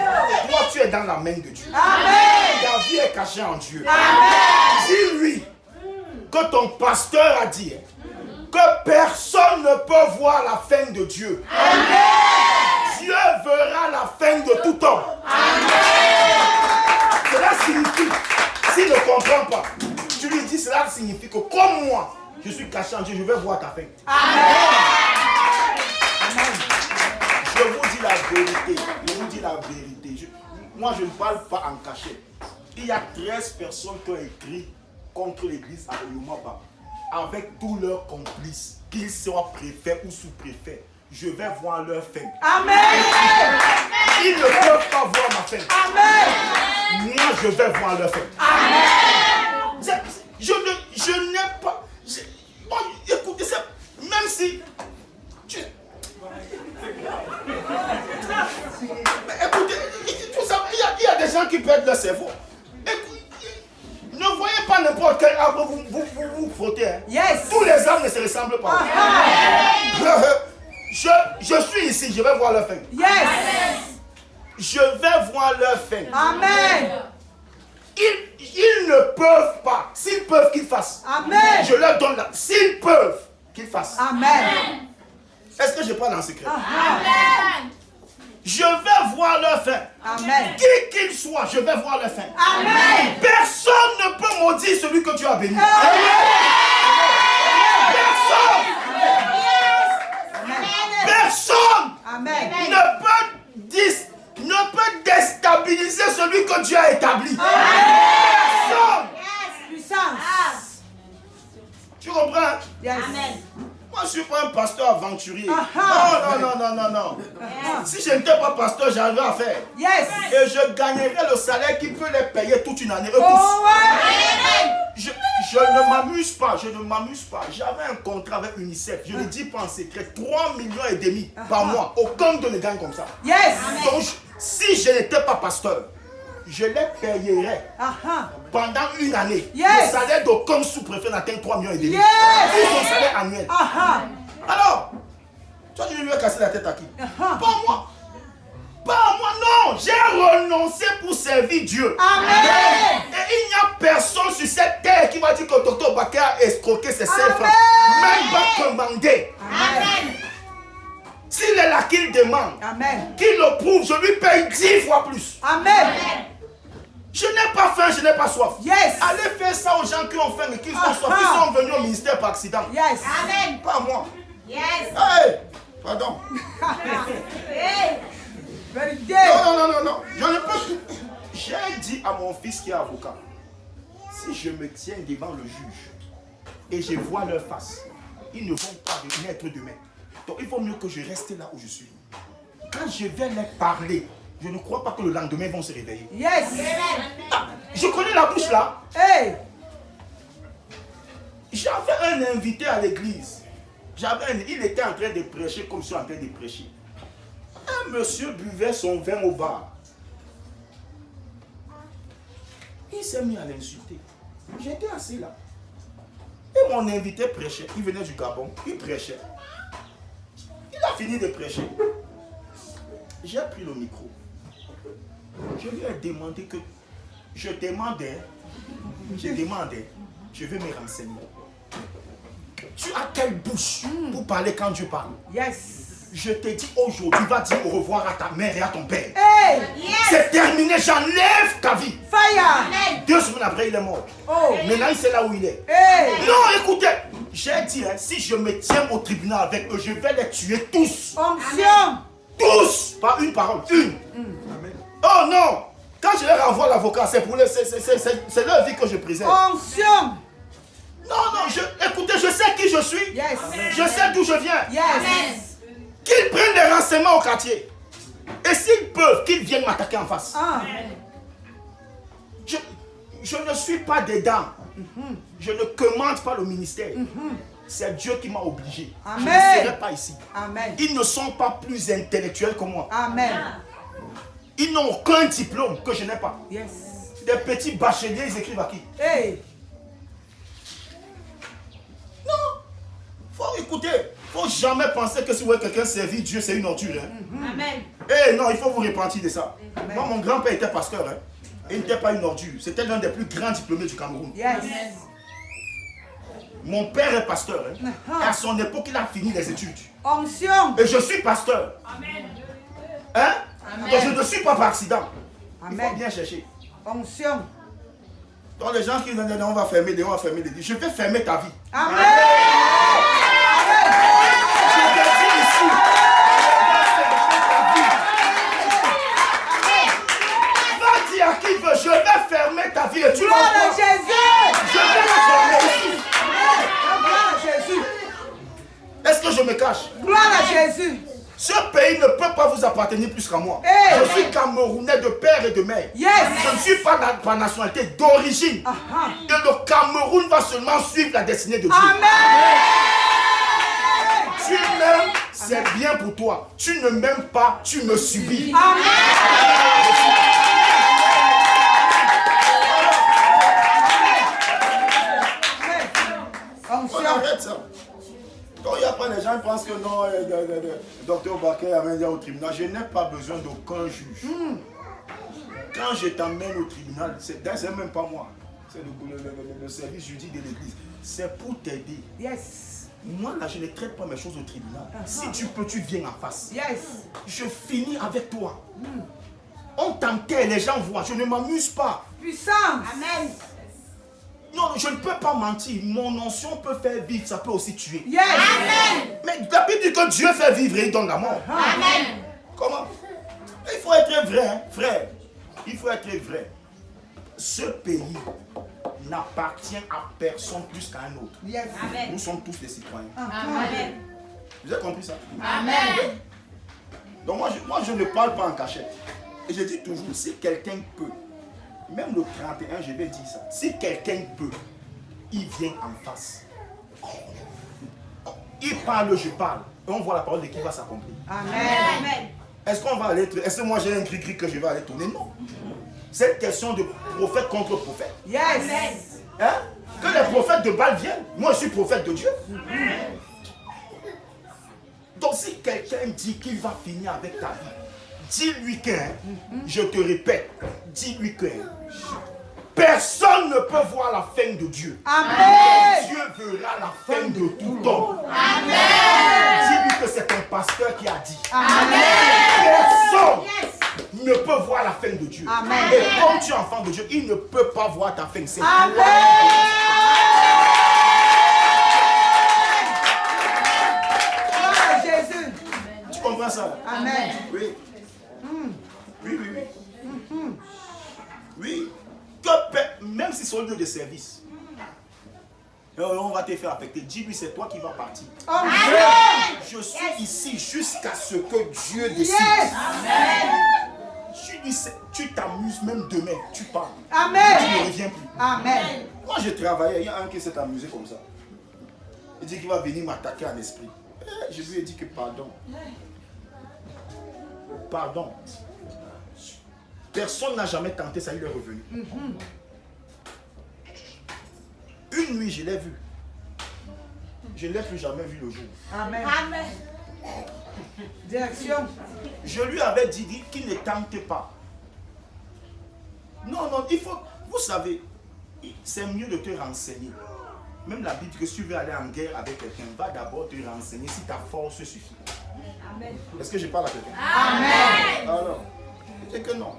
toi tu es dans la main de Dieu. Amen. Ta vie est cachée en Dieu. Amen. Dis-lui que ton pasteur a dit que personne ne peut voir la fin de Dieu. Amen. Dieu verra la fin de tout homme. Cela signifie, s'il ne comprend pas, tu lui dis cela signifie que comme moi, je suis caché en Dieu, je vais voir ta fin. Je vous dis la vérité. Je vous dis la vérité. Moi, je ne parle pas en cachet. Il y a 13 personnes qui ont écrit contre l'église à Oyomaba avec tous leurs complices, qu'ils soient préfets ou sous-préfets. Je vais voir leur fin. Amen. Ils ne peuvent pas voir ma fin. Amen. Moi, je vais voir leur fin. Amen. Je n'ai pas... Bon, écoutez, même si... Écoutez, tout ça, il y a des gens qui perdent leur cerveau. Ne voyez pas n'importe quel arbre vous frottez. Hein. Yes. Tous les arbres ne se ressemblent pas. Je suis ici, je vais voir leur fin. Yes. Je vais voir leur fin. Amen. Ils ne peuvent pas. S'ils peuvent, qu'ils fassent. Amen. Je leur donne là. S'ils peuvent, qu'ils fassent. Amen. Est-ce que je parle en secret? Amen. Je vais voir leur fin. Amen. Qui qu'ils soient, je vais voir leur fin. Amen. Personne ne peut maudire celui que tu as béni. Amen. Personne. Amen. ne peut déstabiliser celui que Dieu a établi. Amen. Puissance. Tu comprends? Yes. Amen. Moi, je ne suis pas un pasteur aventurier. Non. Si je n'étais pas pasteur, j'arriverais à faire. Yes. Et je gagnerais le salaire qui peut les payer toute une année. Eux tous. Oh, ouais. Je ne m'amuse pas, J'avais un contrat avec UNICEF, je ne le dis pas en secret, 3,5 millions par mois. Aucun de ne gagne comme ça. Yes. Donc, si je n'étais pas pasteur, je les payerais pendant une année. Yes. Le salaire d'aucun sous-préfet n'atteint 3,5 millions. Yes. C'est son salaire annuel. Alors, toi, tu lui as cassé la tête à qui? Pas moi. Pas moi, non. J'ai renoncé pour servir Dieu. Amen. Et il n'y a personne sur cette terre qui va dire que le docteur Baké a escroqué ses 5 francs. Même pas commandé. Amen. S'il est là qu'il demande, Amen. qu'il le prouve, je lui paye 10 fois plus. Amen. Je n'ai pas faim, je n'ai pas soif. Yes. Allez faire ça aux gens qui ont faim et qui ont soif, qui sont venus au ministère par accident. Yes. Amen. Pas moi. Yes. Hey, pardon. Hey. Vérité. Non. Je ne peux. J'ai dit à mon fils qui est avocat, si je me tiens devant le juge et je vois leur face, ils ne vont pas naître demain. Donc il vaut mieux que je reste là où je suis. Quand je vais leur parler, je ne crois pas que le lendemain ils vont se réveiller. Yes. Je connais la bouche là. Hey. J'avais un invité à l'église. Il était en train de prêcher comme je suis en train de prêcher. Un monsieur buvait son vin au bar. Il s'est mis à l'insulter. J'étais assis là. Et mon invité prêchait. Il venait du Gabon. Il prêchait. Il a fini de prêcher. J'ai pris le micro. Je lui ai demandé que... Je demandais, je vais me renseigner. Tu as quelle bouche pour parler quand Dieu parle? Yes. Je te dis aujourd'hui, va dire au revoir à ta mère et à ton père. Hey. C'est terminé, j'enlève ta vie. Fire. 2 semaines après, il est mort. Oh. Maintenant, il sait là où il est. Hey. Non, écoutez, j'ai dit, si je me tiens au tribunal avec eux, je vais les tuer tous. Onction. Tous. Pas une parole, une. Oh non. Quand je leur envoie l'avocat, c'est pour c'est leur vie que je préserve. Onction. Non, écoutez, je sais qui je suis. Yes. Je sais d'où je viens. Yes. Qu'ils prennent des renseignements au quartier. Et s'ils peuvent, qu'ils viennent m'attaquer en face. Je ne suis pas dedans. Je ne commande pas le ministère. C'est Dieu qui m'a obligé. Amen. Je ne serai pas ici. Amen. Ils ne sont pas plus intellectuels que moi. Amen. Ils n'ont aucun diplôme que je n'ai pas. Yes. Des petits bacheliers, ils écrivent à qui? Hey. Non. Faut écouter. Faut jamais penser que si vous voyez quelqu'un servir Dieu, c'est une ordure. Amen. Eh non, il faut vous repentir de ça. Moi, mon grand-père était pasteur. Il n'était pas une ordure. C'était l'un des plus grands diplômés du Cameroun. Yes. Mon père est pasteur. Et à son époque, il a fini les études. Onction. Et je suis pasteur. Amen. Hein? Donc je ne suis pas par accident. Il faut Amen. bien chercher. Onction. Donc les gens qui disent on va fermer les je vais fermer ta vie. Amen. Je vais dire ici. Va dire à qui veut, je vais fermer ta vie et tu vas Gloire à voir. Jésus. Je vais le fermer ici. Gloire à Jésus. Est-ce que je me cache? Gloire à Jésus. Ce pays ne peut pas vous appartenir plus qu'à moi. Hey. Je suis Camerounais de père et de mère. Yes. Je ne suis pas par nationalité d'origine. Et le Cameroun va seulement suivre la destinée de Dieu. Amen. Tu m'aimes, c'est bien pour toi. Tu ne m'aimes pas, tu me subis. Amen. On arrête ça. Donc il n'y a pas les gens qui pensent que non, le docteur Baké avait dit au tribunal, je n'ai pas besoin d'aucun juge. Quand je t'emmène au tribunal, c'est même pas moi. C'est le service juridique de l'église. C'est pour t'aider. Yes. Moi là, je ne traite pas mes choses au tribunal. Si tu peux, tu viens en face. Yes. Je finis avec toi. On t'enterre, les gens voient. Je ne m'amuse pas. Puissance. Amen. Non, Non, je ne peux pas mentir. Mon onction peut faire vivre, ça peut aussi tuer. Yes. Amen. Mais la Bible dit que Dieu fait vivre et il donne la mort. Amen. Comment? Il faut être vrai, hein, frère. Il faut être vrai. Ce pays n'appartient à personne plus qu'à un autre. Yes. Amen. Nous sommes tous des citoyens. Amen. Vous avez compris ça? Amen. Donc moi, je ne parle pas en cachette. Et je dis toujours, si quelqu'un peut, même le 31, je vais dire ça. Si quelqu'un peut, il vient en face. Il parle, je parle. Et on voit la parole de qui va s'accomplir. Amen. Est-ce qu'on va aller... Est-ce que moi j'ai un cri-cri que je vais aller tourner? Non. C'est une question de prophète contre prophète. Yes. Hein? Que les prophètes de Baal viennent. Moi je suis prophète de Dieu. Donc si quelqu'un dit qu'il va finir avec ta vie, dis-lui que, je te répète, dis-lui que personne ne peut voir la fin de Dieu. Amen. Dieu verra la fin de tout homme. Amen. Dis-lui que c'est un pasteur qui a dit. Amen. Personne Yes. ne peut voir la fin de Dieu. Amen. Et comme tu es enfant de Dieu, il ne peut pas voir ta fin. C'est Amen. Gloire à Jésus. Tu comprends ça? Amen. Oui. Oui, oui, oui. Oui. Même si c'est au lieu de service, on va te faire affecter. Dis-lui, c'est toi qui vas partir. Amen. Je suis ici jusqu'à ce que Dieu décide. Yes. Tu dis, tu t'amuses même demain, tu pars. Tu Amen. ne reviens plus. Amen. Moi, je travaillais, il y a un qui s'est amusé comme ça. Il dit qu'il va venir m'attaquer en esprit. Je lui ai dit que pardon. Pardon. Personne n'a jamais tenté ça, il est revenu. Une nuit, je l'ai vu. Je ne l'ai plus jamais vu le jour. Amen. Amen. Direction. Je lui avais dit qu'il ne tente pas. Non, non, il faut... Vous savez, c'est mieux de te renseigner. Même la Bible dit que si tu veux aller en guerre avec quelqu'un, va d'abord te renseigner si ta force suffit. Amen. Est-ce que je parle à quelqu'un? Amen. Alors, c'est que non.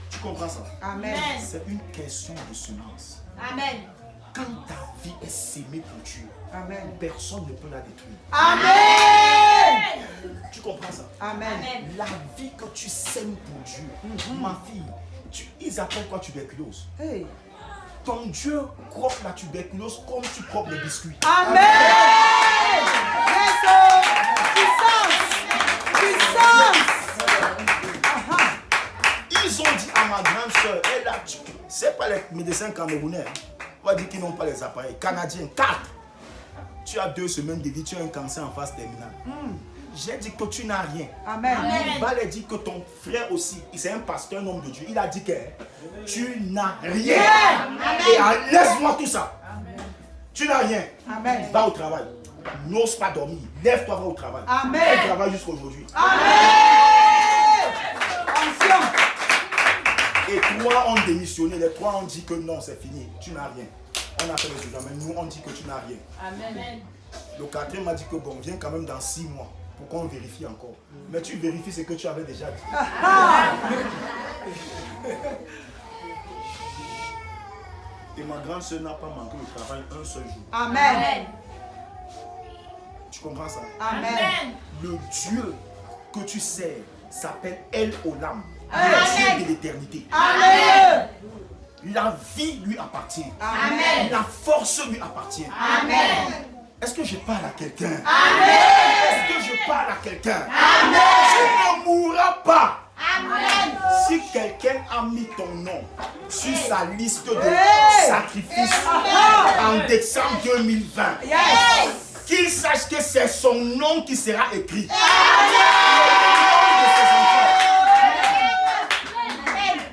Tu comprends ça? Amen. C'est une question de semence. Amen. Quand ta vie est sémée pour Dieu, Amen. personne ne peut la détruire. Amen. Tu comprends ça? Amen. Amen. La vie que tu sèmes pour Dieu, ma fille, ils appellent quoi tuberculose? Hey. Ton Dieu croque la tuberculose comme tu croques les biscuits. Amen. Yes. Puissance. Puissance. Ils ont dit à ma grande soeur, elle a, c'est pas les médecins camerounais, on va dire qu'ils n'ont pas les appareils. Canadiens, 4. Tu as 2 semaines de vie, tu as un cancer en phase terminale. J'ai dit que tu n'as rien. Amen. Amen. Bal a dit que ton frère aussi, c'est un pasteur, un homme de Dieu. Il a dit que tu n'as rien. Et laisse-moi tout ça. Tu n'as rien. Amen. Va au travail. N'ose pas dormir. Lève-toi, va au travail. Amen. Elle travaille jusqu'à aujourd'hui. Amen. Ancien. Et 3 ont démissionné. Les 3 ont dit que non, c'est fini. Tu n'as rien. On a fait les examens. Nous, on dit que tu n'as rien. Amen. Le 4e m'a dit que bon, viens quand même dans 6 mois pour qu'on vérifie encore. Mais tu vérifies ce que tu avais déjà dit. Et ma grande soeur n'a pas manqué le travail un seul jour. Amen. Tu comprends ça? Amen. Le Dieu que tu sers s'appelle El Olam, Amen. le Dieu de l'éternité. Amen. La vie lui appartient. Amen. La force lui appartient. Amen. Est-ce que je parle à quelqu'un? Amen. Est-ce que je parle à quelqu'un? Amen. Tu ne mourras pas. Amen. Si quelqu'un a mis ton nom sur sa liste de Hey. sacrifices Amen. en décembre 2020, Yes. qu'il sache que c'est son nom qui sera écrit.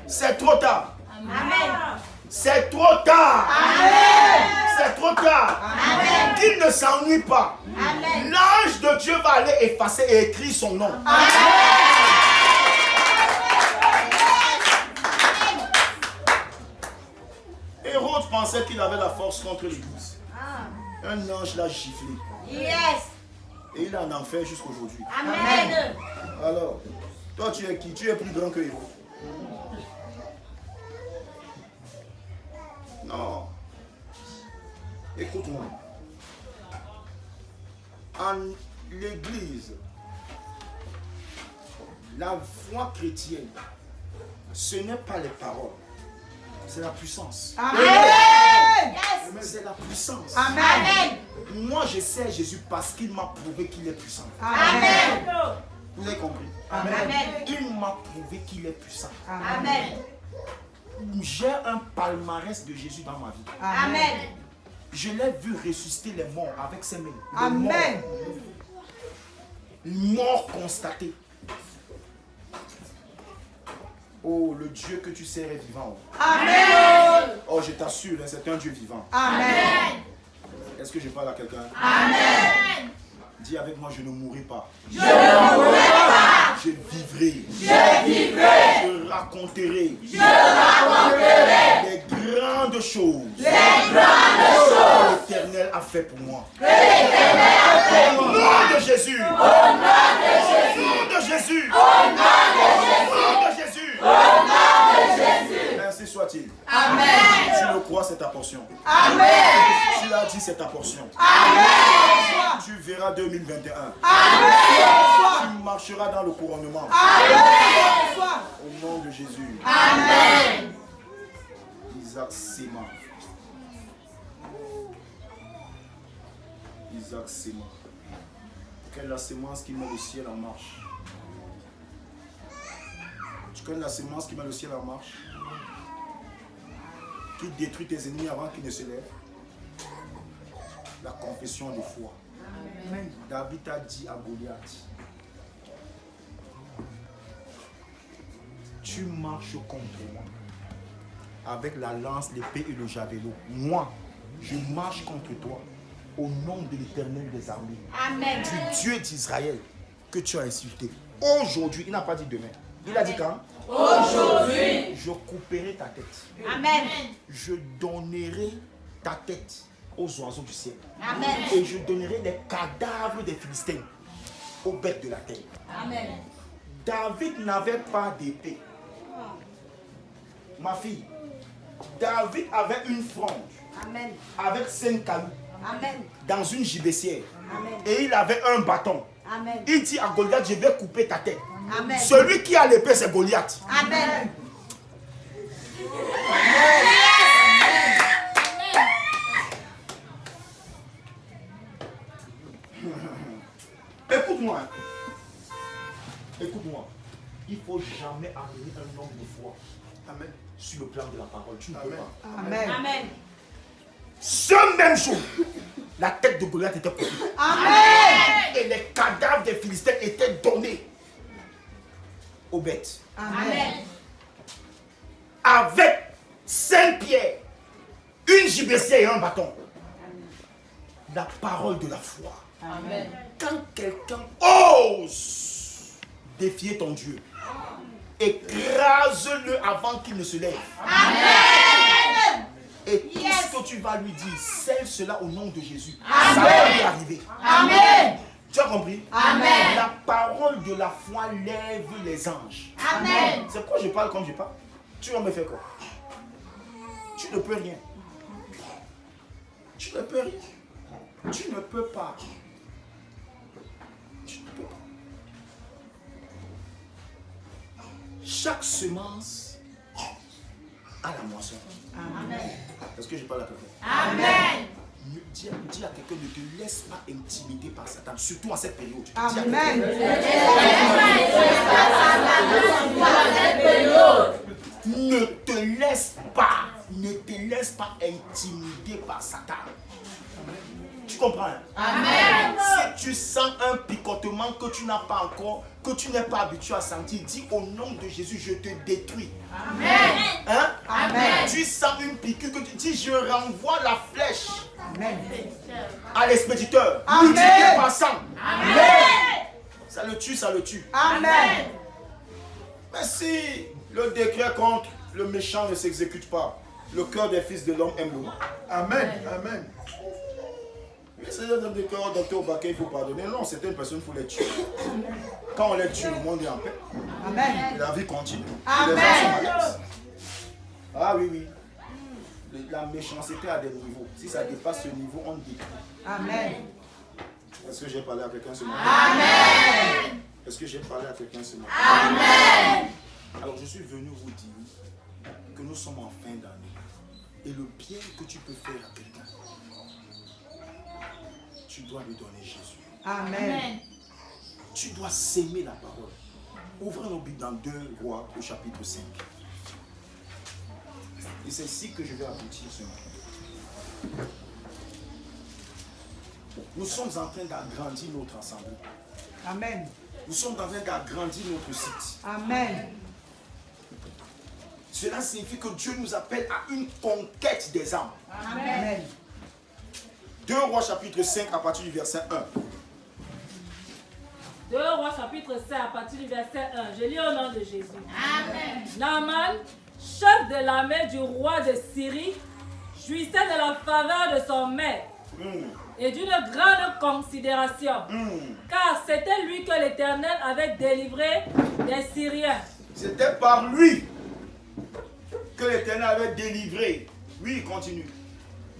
C'est trop tard. Amen. C'est trop tard. Amen. C'est trop tard. Amen. Qu'il ne s'ennuie pas. Amen. L'ange de Dieu va aller effacer et écrire son nom. Hérode pensait qu'il avait la force contre l'Église. Un ange l'a giflé. Yes. Et il est en enfer jusqu'aujourd'hui. Amen. Alors, toi tu es qui? Tu es plus grand que Hérode. Non. Écoute-moi. En l'église, la foi chrétienne, ce n'est pas les paroles, c'est la puissance. Amen. C'est la puissance. Amen. Moi, je sais Jésus parce qu'il m'a prouvé qu'il est puissant. Amen. Vous avez compris? Amen. Il m'a prouvé qu'il est puissant. Amen. J'ai un palmarès de Jésus dans ma vie. Amen. Je l'ai vu ressusciter les morts avec ses mains. Les Amen. morts constatés. Oh, le Dieu que tu sers est vivant. Amen. Oh, je t'assure, c'est un Dieu vivant. Amen. Est-ce que je parle à quelqu'un? Amen. Dis avec moi, je ne mourrai pas. Je ne mourrai pas. Je vivrai. Je vivrai. Je raconterai. Je raconterai. Les grandes choses. Les grandes choses. Que l'Éternel a fait pour moi. Que l'Éternel a fait pour moi. Au nom de Jésus. Au nom de Jésus. Au nom de Jésus. Au nom de Jésus. Au nom de Jésus. Au nom de Jésus. Ainsi soit-il. Amen. Tu le crois, c'est ta portion. Amen. Tu l'as dit, c'est ta portion. Amen. Tu verras 2021. Amen. Tu marcheras dans le couronnement. Amen. Au nom de Jésus. Amen. Isaac Sema. Isaac Sema. Quelle est la sémence qui met le ciel en marche? Tu connais la sémence qui met le ciel en marche? Qui détruit tes ennemis avant qu'ils ne se lèvent? La confession de foi. Amen. David a dit à Goliath, tu marches contre moi avec la lance, l'épée et le javelot. Moi, je marche contre toi au nom de l'Éternel des armées. Amen. Du Dieu d'Israël que tu as insulté. Aujourd'hui, il n'a pas dit demain. Il a dit quand? Aujourd'hui. Je couperai ta tête. Amen. Je donnerai ta tête aux oiseaux du ciel. Amen. Et je donnerai les cadavres des Philistins aux bêtes de la terre. Amen. David n'avait pas d'épée. Ma fille, David avait une frange. Amen. Avec 5 cailloux. Amen. Dans une gibecière. Amen. Et il avait un bâton. Amen. Il dit à Goliath, je vais couper ta tête. Amen. Celui qui a l'épée, c'est Goliath. Amen. Écoute-moi. Écoute-moi. Il ne faut jamais amener un homme de foi. Amen. Sur le plan de la parole. Tu ne peux pas. Amen. Amen. Ce même jour, la tête de Goliath était coupée. Amen. Et les cadavres des Philistins étaient donnés aux bêtes. Amen. Avec 5 pierres, une gibecière et un bâton. La parole de la foi. Amen. Quand quelqu'un ose défier ton Dieu, écrase-le avant qu'il ne se lève. Amen. Et tout ce que tu vas lui dire, scelle cela au nom de Jésus. Amen. Ça va lui arriver. Amen. Tu as compris? Amen. La parole de la foi lève les anges. Amen. C'est pourquoi je parle comme je parle. Tu vas me faire quoi? Tu ne peux rien. Tu ne peux rien. Tu ne peux pas. Tu ne peux pas. Chaque semence a la moisson. Amen. Est-ce que je parle à quelqu'un? Amen. Dis à quelqu'un, ne te laisse pas intimider par Satan, surtout en cette période. Amen. Ne te laisse pas intimider par Satan. Tu comprends? Amen. Si tu sens un picotement que tu n'as pas encore, que tu n'es pas habitué à sentir, dis au nom de Jésus, je te détruis. Amen. Hein? Amen. Tu sens une piqûre que tu dis, je renvoie la flèche Amen. à l'expéditeur. Amen. Multiplié par 100. Amen. Ça le tue, ça le tue. Amen. Mais si le décret contre le méchant ne s'exécute pas, le cœur des fils de l'homme aime le mal. Amen. Amen. Oui, c'est un homme de cœur, docteur au baquet, il faut pardonner. Non, certaines personnes, il faut les tuer. Quand on les tue, le monde est en paix. Amen. Et la vie continue. Amen. Les gens sont à l'aise. Ah oui, oui. la méchanceté a des niveaux. Si ça dépasse ce niveau, on dit. Amen. Est-ce que j'ai parlé à quelqu'un ce matin? Amen. Est-ce que j'ai parlé à quelqu'un ce matin? Amen. Alors je suis venu vous dire que nous sommes en fin d'année. Et le bien que tu peux faire à quelqu'un, tu dois lui donner Jésus. Amen. Tu dois s'aimer la parole. Ouvrez nos Bibles dans 2 Rois au chapitre 5. Et c'est ici que je vais aboutir ce matin. Nous sommes en train d'agrandir notre assemblée. Amen. Nous sommes en train d'agrandir notre site. Amen. Cela signifie que Dieu nous appelle à une conquête des âmes. Amen. 2 Rois chapitre 5 à partir du verset 1. 2 Rois chapitre 5 à partir du verset 1. Je lis au nom de Jésus. Amen. Naaman, chef de l'armée du roi de Syrie, jouissait de la faveur de son maître et d'une grande considération, car c'était lui que l'Éternel avait délivré des Syriens. C'était par lui que l'Éternel avait délivré. Oui, continue.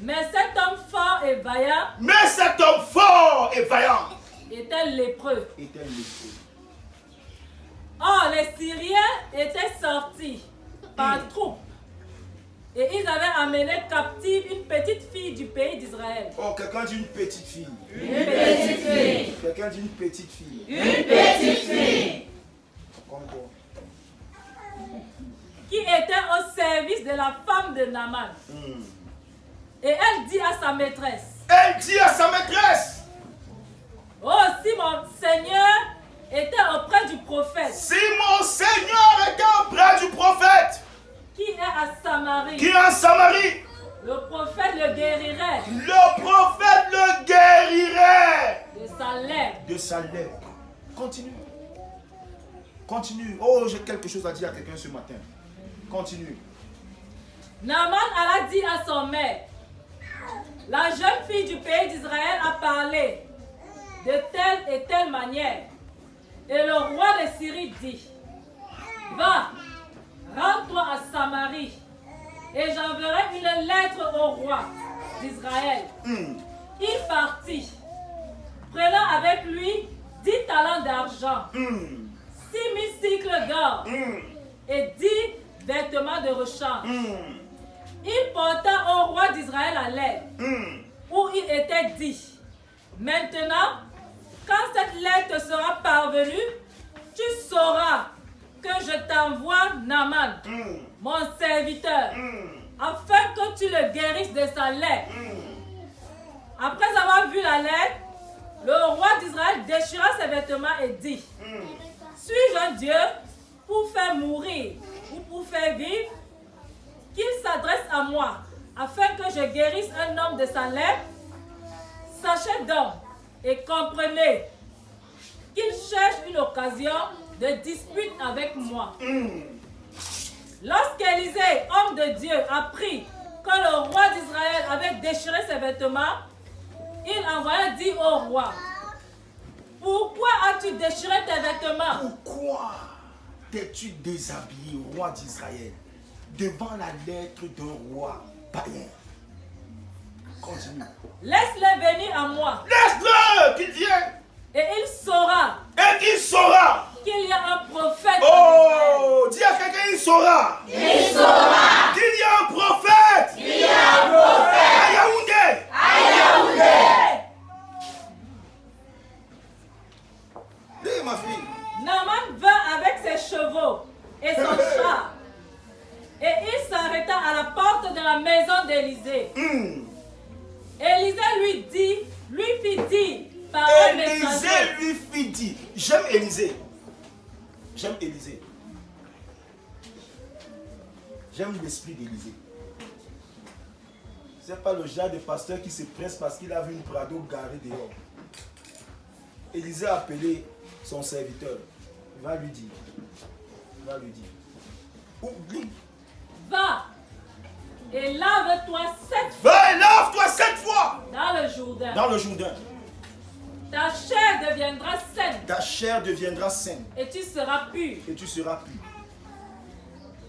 Mais cet homme fort et vaillant Mais cet homme fort et vaillant était lépreux. était lépreux. Or, les Syriens étaient sortis par troupes et ils avaient amené captive une petite fille du pays d'Israël. Oh, quelqu'un dit une petite fille. Une petite fille. Quelqu'un dit une petite fille. Une petite fille. Comme quoi? Qui était au service de la femme de Naaman. Et elle dit à sa maîtresse: Elle dit à sa maîtresse: oh, si mon Seigneur était auprès du prophète, si mon Seigneur était auprès du prophète, qui est à Samarie, qui est en Samarie, le prophète le guérirait le prophète le guérirait de sa lèvre. de sa lèvre. Continue. Continue. Oh, j'ai quelque chose à dire à quelqu'un ce matin. Continue. Naaman alla dire à son maître: la jeune fille du pays d'Israël a parlé de telle et telle manière. Et le roi de Syrie dit: va, rends-toi à Samarie, et j'enverrai une lettre au roi d'Israël. Il partit, prenant avec lui 10 talents d'argent, 6 000 cycles d'or et 10 vêtements de rechange. Il porta au roi d'Israël la lettre où il était dit: maintenant, quand cette lettre sera parvenue, tu sauras que je t'envoie Naaman, mon serviteur, afin que tu le guérisses de sa lèpre. Après avoir vu la lettre, le roi d'Israël déchira ses vêtements et dit: suis-je un Dieu pour faire mourir ou pour faire vivre? Qu'il s'adresse à moi, afin que je guérisse un homme de sa lèpre. Sachez donc et comprenez qu'il cherche une occasion de dispute avec moi. Lorsqu'Élisée, homme de Dieu, apprit que le roi d'Israël avait déchiré ses vêtements, il envoya dire au roi: pourquoi as-tu déchiré tes vêtements? Pourquoi t'es-tu déshabillé, roi d'Israël, devant la lettre d'un roi païen? Continue. Laisse-le venir à moi. Laisse-le qu'il vienne. Et il saura. Et qu'il saura. Qu'il y a un prophète. Oh, dis à quelqu'un, il saura. Il saura. Qu'il y a un prophète. Il y a un prophète. À Yaoundé. À Yaoundé. Dis ma fille. Naaman vint avec ses chevaux et son char. Et il s'arrêta à la porte de la maison d'Élisée. Élisée lui fit dire par un messager. Élisée lui fit dire. J'aime Élisée. J'aime Élisée. J'aime l'esprit d'Élisée. Ce n'est pas le genre de pasteur qui se presse parce qu'il a vu une Prado garée dehors. Élisée a appelé son serviteur. Il va lui dire. Il va lui dire. Oublie. Va et lave-toi 7 fois. Va et lave-toi 7 fois. Dans le Jourdain. Dans le Jourdain. Ta chair deviendra saine. Ta chair deviendra saine. Et tu seras pur. Et tu seras pur.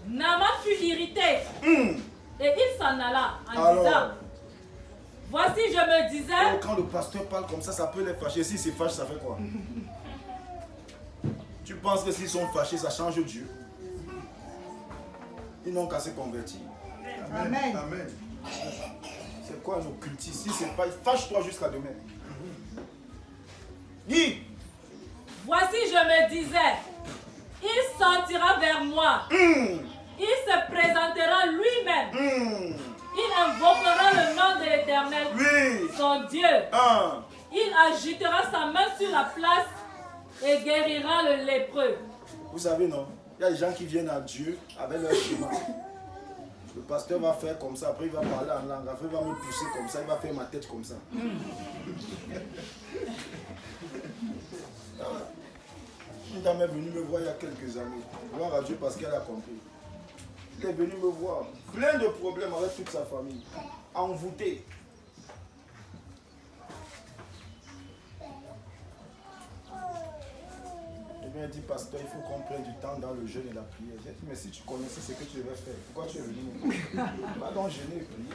Naaman fut irrité. Et il s'en alla en Alors? disant, voici je me disais, Quand le pasteur parle comme ça peut les fâcher. Si c'est fâche, ça fait quoi? Tu penses que s'ils sont fâchés, ça change Dieu? Ils n'ont qu'à se convertir. Amen. Amen. C'est quoi nos cultistes? Si c'est pas, fâche-toi jusqu'à demain. Dis. voici je me disais, il sortira vers moi, il se présentera lui-même, il invoquera le nom de l'Éternel, Oui. son Dieu. Il agitera sa main sur la place et guérira le lépreux. Vous savez, non? Il y a des gens qui viennent à Dieu avec leur schéma. Le pasteur va faire comme ça, après il va parler en langue, après il va me pousser comme ça, il va faire ma tête comme ça. Une dame est venue me voir il y a quelques années. Gloire à Dieu parce qu'elle a compris. Elle est venue me voir. Plein de problèmes avec toute sa famille. Envoûtée. Je lui ai dit, pasteur, il faut qu'on prenne du temps dans le jeûne et la prière. J'ai dit, mais si tu connaissais ce que tu devais faire, pourquoi tu es venu me voir? Va donc jeûner et prier.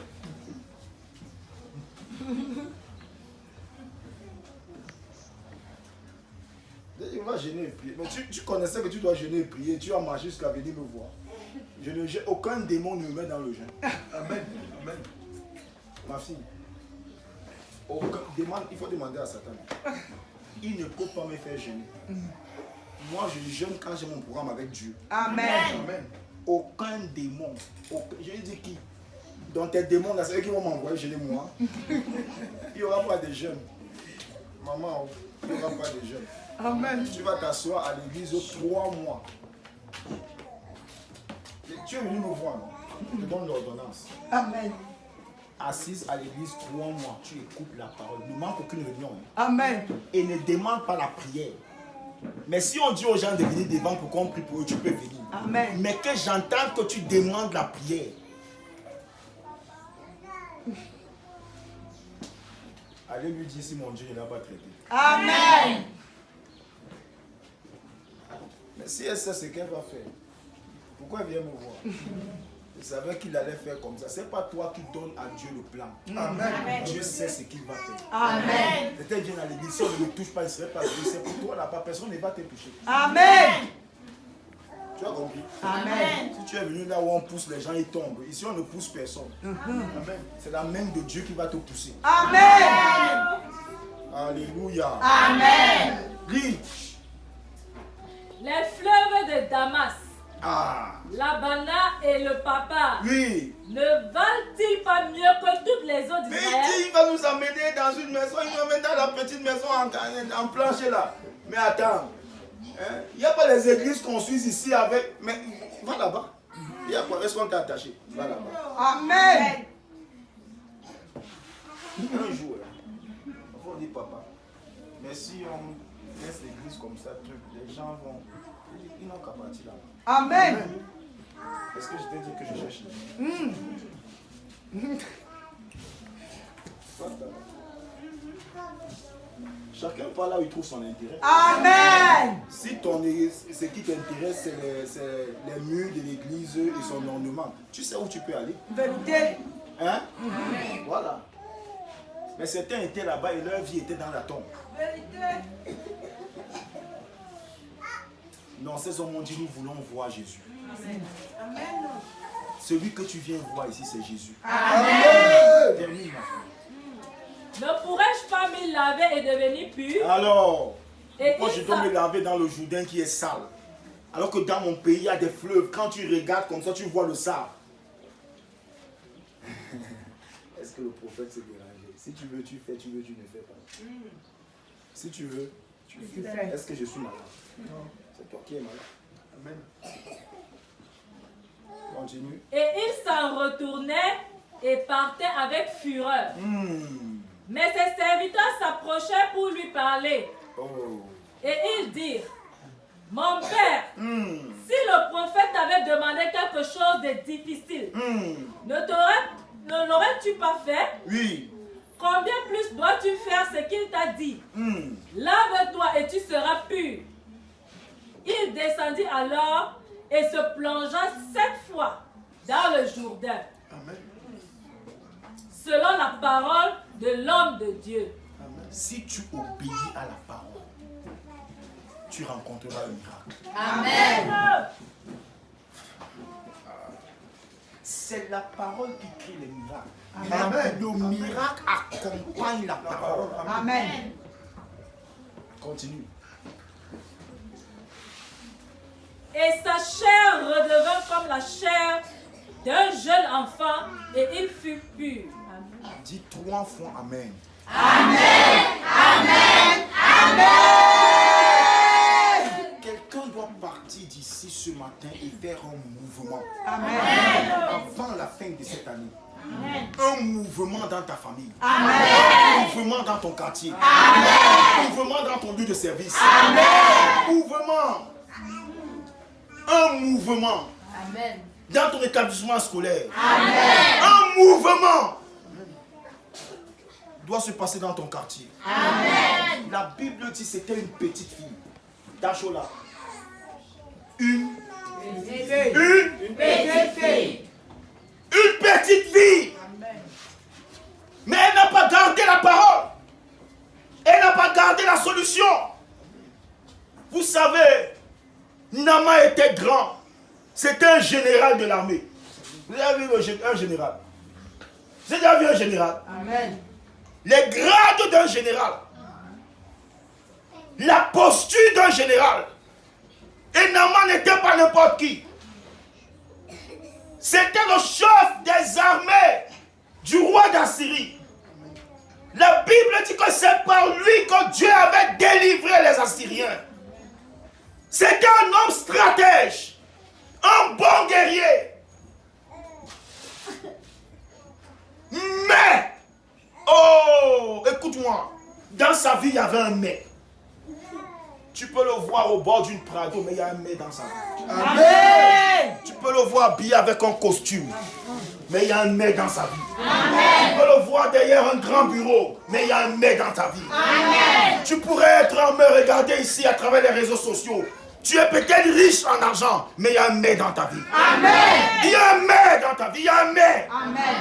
Il va jeûner et prier. Mais tu connaissais que tu dois jeûner et prier. Tu as marché jusqu'à venir me voir. Aucun démon ne me met dans le jeûne. Amen. Amen. Ma fille, il faut demander à Satan. Il ne peut pas me faire jeûner. Moi, je jeûne quand j'ai mon programme avec Dieu. Amen. Amen. Aucun démon. Je lui dis qui? Dans tes démons, c'est eux qui vont m'envoyer jeûner moi. Il n'y aura pas de jeûne. Maman, il n'y aura pas de jeûne. Amen. Tu vas t'asseoir à l'église 3 mois. Tu es venu me voir, non? Je te donne l'ordonnance. Amen. Assise à l'église 3 mois, tu écoutes la parole. Ne manque aucune réunion. Amen. Et ne demande pas la prière. Mais si on dit aux gens de venir devant pour qu'on prie pour eux, tu peux venir. Amen. Mais que j'entende que tu demandes la prière. Allez lui dire si mon Dieu ne l'a pas traité. Amen. Mais si elle sait ce qu'elle va faire, pourquoi elle vient me voir? Je savais qu'il allait faire comme ça. Ce n'est pas toi qui donnes à Dieu le plan. Amen. Dieu sait ce qu'il va faire. Amen. Peut-être vient à l'église, si on ne me touche pas, il ne serait pas Dieu. C'est pour toi là-bas, personne ne va te toucher. Amen. Tu as compris? Amen. Si tu es venu là où on pousse les gens, ils tombent. Ici, on ne pousse personne. Amen. C'est la main de Dieu qui va te pousser. Amen. Alléluia. Amen. Lis. Les fleuves de Damas, Ah. l'Abana et le Papa, Oui. ne valent-ils pas mieux que toutes les eaux Mais d'Israël? il dit, il va nous amener dans une maison, il nous emmène dans la petite maison en plancher là. Mais attends, hein? Il n'y a pas les églises construites ici avec... Mais va là-bas. Il y a quoi? Est-ce qu'on t'a attaché? Va là-bas. Amen. Un jour, il faut dire papa. Mais si on laisse l'église comme ça, les gens vont... Ils n'ont qu'à partir là. Amen. Est-ce que je t'ai dit que je cherche? Chacun parle là où il trouve son intérêt. Amen. Si ce qui t'intéresse, c'est les murs de l'église et son ornement, tu sais où tu peux aller. Vérité. Hein? Voilà. Mais certains étaient là-bas et leur vie était dans la tombe. Vérité. Non, ces hommes ont dit, nous voulons voir Jésus. Amen. Celui que tu viens voir ici, c'est Jésus. Amen. Termine, ma fille. Ne pourrais-je pas me laver et devenir pur? Alors, Et pourquoi je dois me laver dans le Jourdain qui est sale? Alors que dans mon pays, il y a des fleuves. Quand tu regardes comme ça, tu vois le sable. Est-ce que le prophète s'est dérangé? Si tu veux, tu fais. Tu veux, tu ne fais pas. Si tu veux, tu fais. Est-ce que je suis malade? Non. C'est toi qui es malade. Amen. Continue. Et il s'en retournait et partait avec fureur. Mais ses serviteurs s'approchaient pour lui parler. Oh. Et ils dirent, mon père, si le prophète t'avait demandé quelque chose de difficile, ne l'aurais-tu pas fait? Oui. Combien plus dois-tu faire ce qu'il t'a dit? Lave-toi et tu seras pur. Il descendit alors et se plongea 7 fois dans le Jourdain. Amen. selon la parole de l'homme de Dieu. Amen. Si tu obéis à la parole, tu rencontreras un miracle. Amen. C'est la parole qui crée les miracles. Amen. Le miracle accompagne la parole. Amen. Continue. Et sa chair redevint comme la chair d'un jeune enfant et il fut pur. Amen. Dis 3 fois Amen. Quelqu'un doit partir d'ici ce matin et faire un mouvement. Avant la fin de cette année. Un mouvement dans ta famille. Un mouvement dans ton quartier. Un mouvement dans ton lieu de service. Un mouvement. Un mouvement. Amen. Dans ton établissement scolaire. Un mouvement doit se passer dans ton quartier. La Bible dit que c'était une petite fille. Tachola. Une Petite fille. petite fille. Mais elle n'a pas gardé la parole. Elle n'a pas gardé la solution. Vous savez, Nama était grand. C'était un général de l'armée. Vous avez vu un général? Vous avez déjà vu un général? Amen. Les grades d'un général. La posture d'un général. Et Nama n'était pas n'importe qui. C'était le chef des armées du roi d'Assyrie. La Bible dit que c'est par lui que Dieu avait délivré les Assyriens. C'était un homme stratège, un bon guerrier. Mais, oh, écoute-moi, dans sa vie, il y avait un mais. Tu peux le voir au bord d'une prado, mais il y a un mais dans sa vie. Amen. Tu peux le voir habillé avec un costume, mais il y a un mais dans sa vie. Tu peux le voir derrière un grand bureau, mais il y a un mais dans ta vie. Tu pourrais être en me regarder ici à travers les réseaux sociaux. Tu es peut-être riche en argent, mais il y a un mais dans ta vie. Il y a un mais dans ta vie, il y a un mais.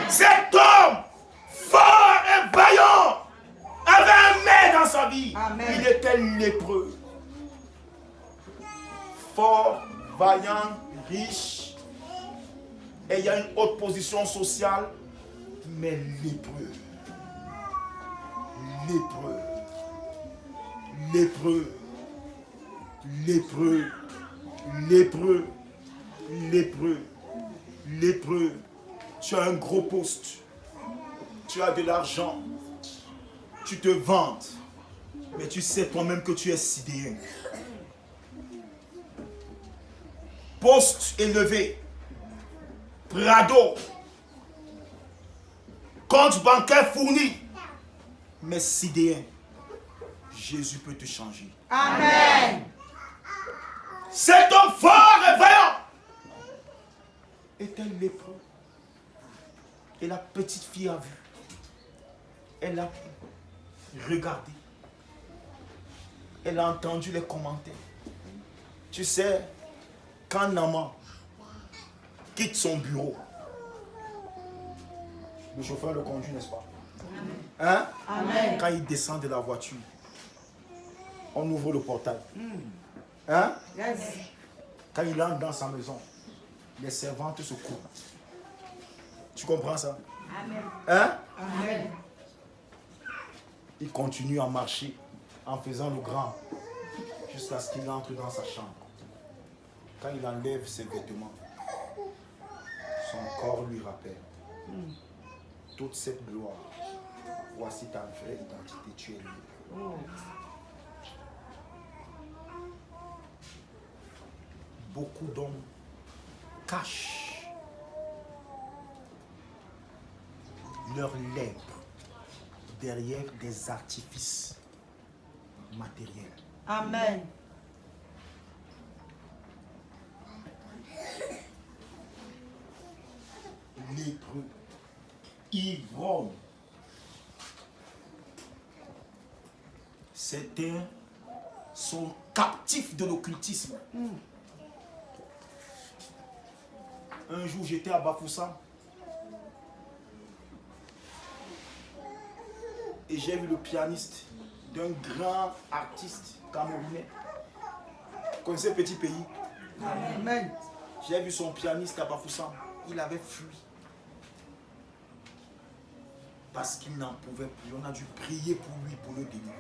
Cet homme, fort et vaillant, avait un mais dans sa vie. Il était lépreux. Fort, vaillant, riche, ayant une haute position sociale, mais lépreux. Lépreux. Lépreux. Lépreux. Lépreux. Lépreux. Lépreux. Tu as un gros poste. Tu as de l'argent. Tu te vantes. Mais tu sais toi-même que tu es sidéen. Poste élevé, Prado, compte bancaire fourni, mais sidéen, Jésus peut te changer. Amen. Cet homme fort et vaillant était lépreux. Et la petite fille a vu. Elle a regardé. Elle a entendu les commentaires. Tu sais, quand Nama quitte son bureau, le chauffeur le conduit, n'est-ce pas? Hein? Amen. Quand il descend de la voiture, on ouvre le portail. Hein? Quand il entre dans sa maison, les servantes se courent. Tu comprends ça? Amen. Hein? Amen. Il continue à marcher en faisant le grand jusqu'à ce qu'il entre dans sa chambre. Quand il enlève ses vêtements, son corps lui rappelle toute cette gloire. Voici ta vraie identité, tu es libre. Beaucoup d'hommes cachent leur lèpre derrière des artifices matériels. Amen. Lépreux, ivrogne. Certains sont captifs de l'occultisme. Un jour, j'étais à Bafoussam. Et j'ai vu le pianiste d'un grand artiste camerounais. Vous connaissez Petit Pays? Amen. J'ai vu son pianiste à Bafoussam. Il avait fui. Parce qu'il n'en pouvait plus. On a dû prier pour lui, pour le délivrer.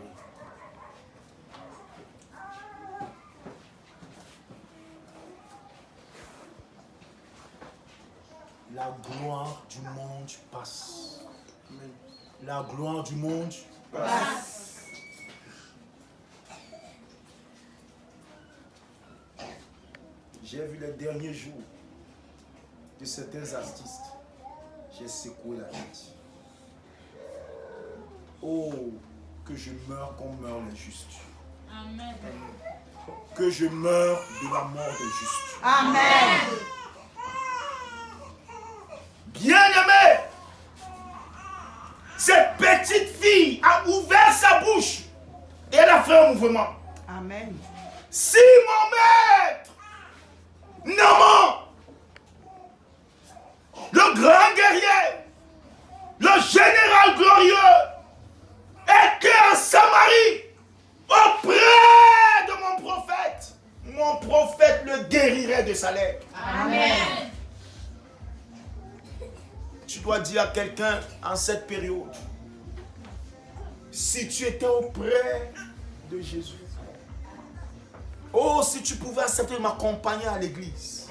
La gloire du monde passe. La gloire du monde passe. J'ai vu les derniers jours de certains artistes. J'ai secoué la tête. Oh, que je meure comme meurent les justes. Amen. Que je meure de la mort des justes. Amen. Bien-aimé, cette petite fille a ouvert sa bouche et elle a fait un mouvement. Amen. Si mon maître, Naaman, le grand guerrier, le général glorieux, était en Samarie auprès de mon prophète le guérirait de sa lèpre. Amen. Tu dois dire à quelqu'un en cette période, si tu étais auprès de Jésus, oh, si tu pouvais accepter de m'accompagner à l'église,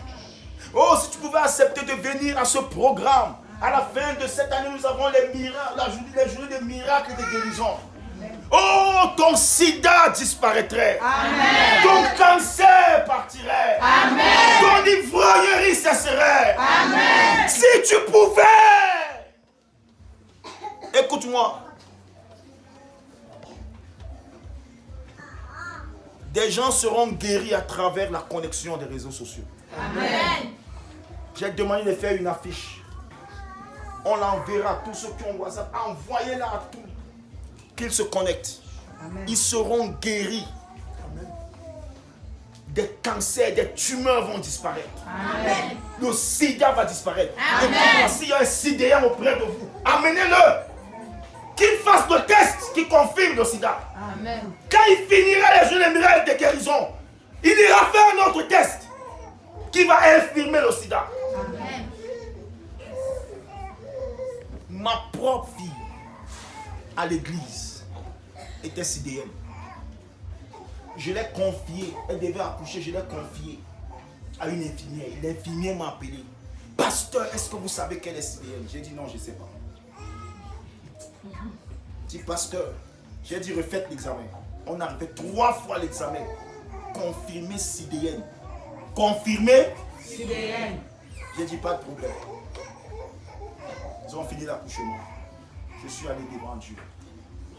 oh, si tu pouvais accepter de venir à ce programme, à la fin de cette année, nous avons les miracles, les journées des miracles et des guérisons. Oh, ton sida disparaîtrait. Amen. Ton cancer partirait. Amen. Ton ivrognerie cesserait. Amen. Si tu pouvais. Écoute-moi. Des gens seront guéris à travers la connexion des réseaux sociaux. Amen. J'ai demandé de faire une affiche. On l'enverra à tous ceux qui ont WhatsApp. Envoyez-la à tous. Qu'ils se connectent. Amen. Ils seront guéris. Amen. Des cancers, des tumeurs vont disparaître. Amen. Le sida va disparaître. Amen. Et s'il y a un sidéen auprès de vous, amenez-le. Qu'il fasse le test qui confirme le sida. Amen. Quand il finira les jeux des miracles de guérison, il ira faire un autre test qui va infirmer le sida. Amen. Ma propre fille à l'église était sidéenne. Je l'ai confiée, elle devait accoucher, je l'ai confiée à une infirmière. L'infirmière m'a appelé. Pasteur, est-ce que vous savez qu'elle est sidéenne? J'ai dit non, je ne sais pas. Dit pasteur, j'ai dit refaites l'examen. On a fait 3 fois l'examen. Confirmé sidéenne. Confirmé Sidéenne. J'ai dit pas de problème. Ils ont fini l'accouchement. Je suis allé devant Dieu.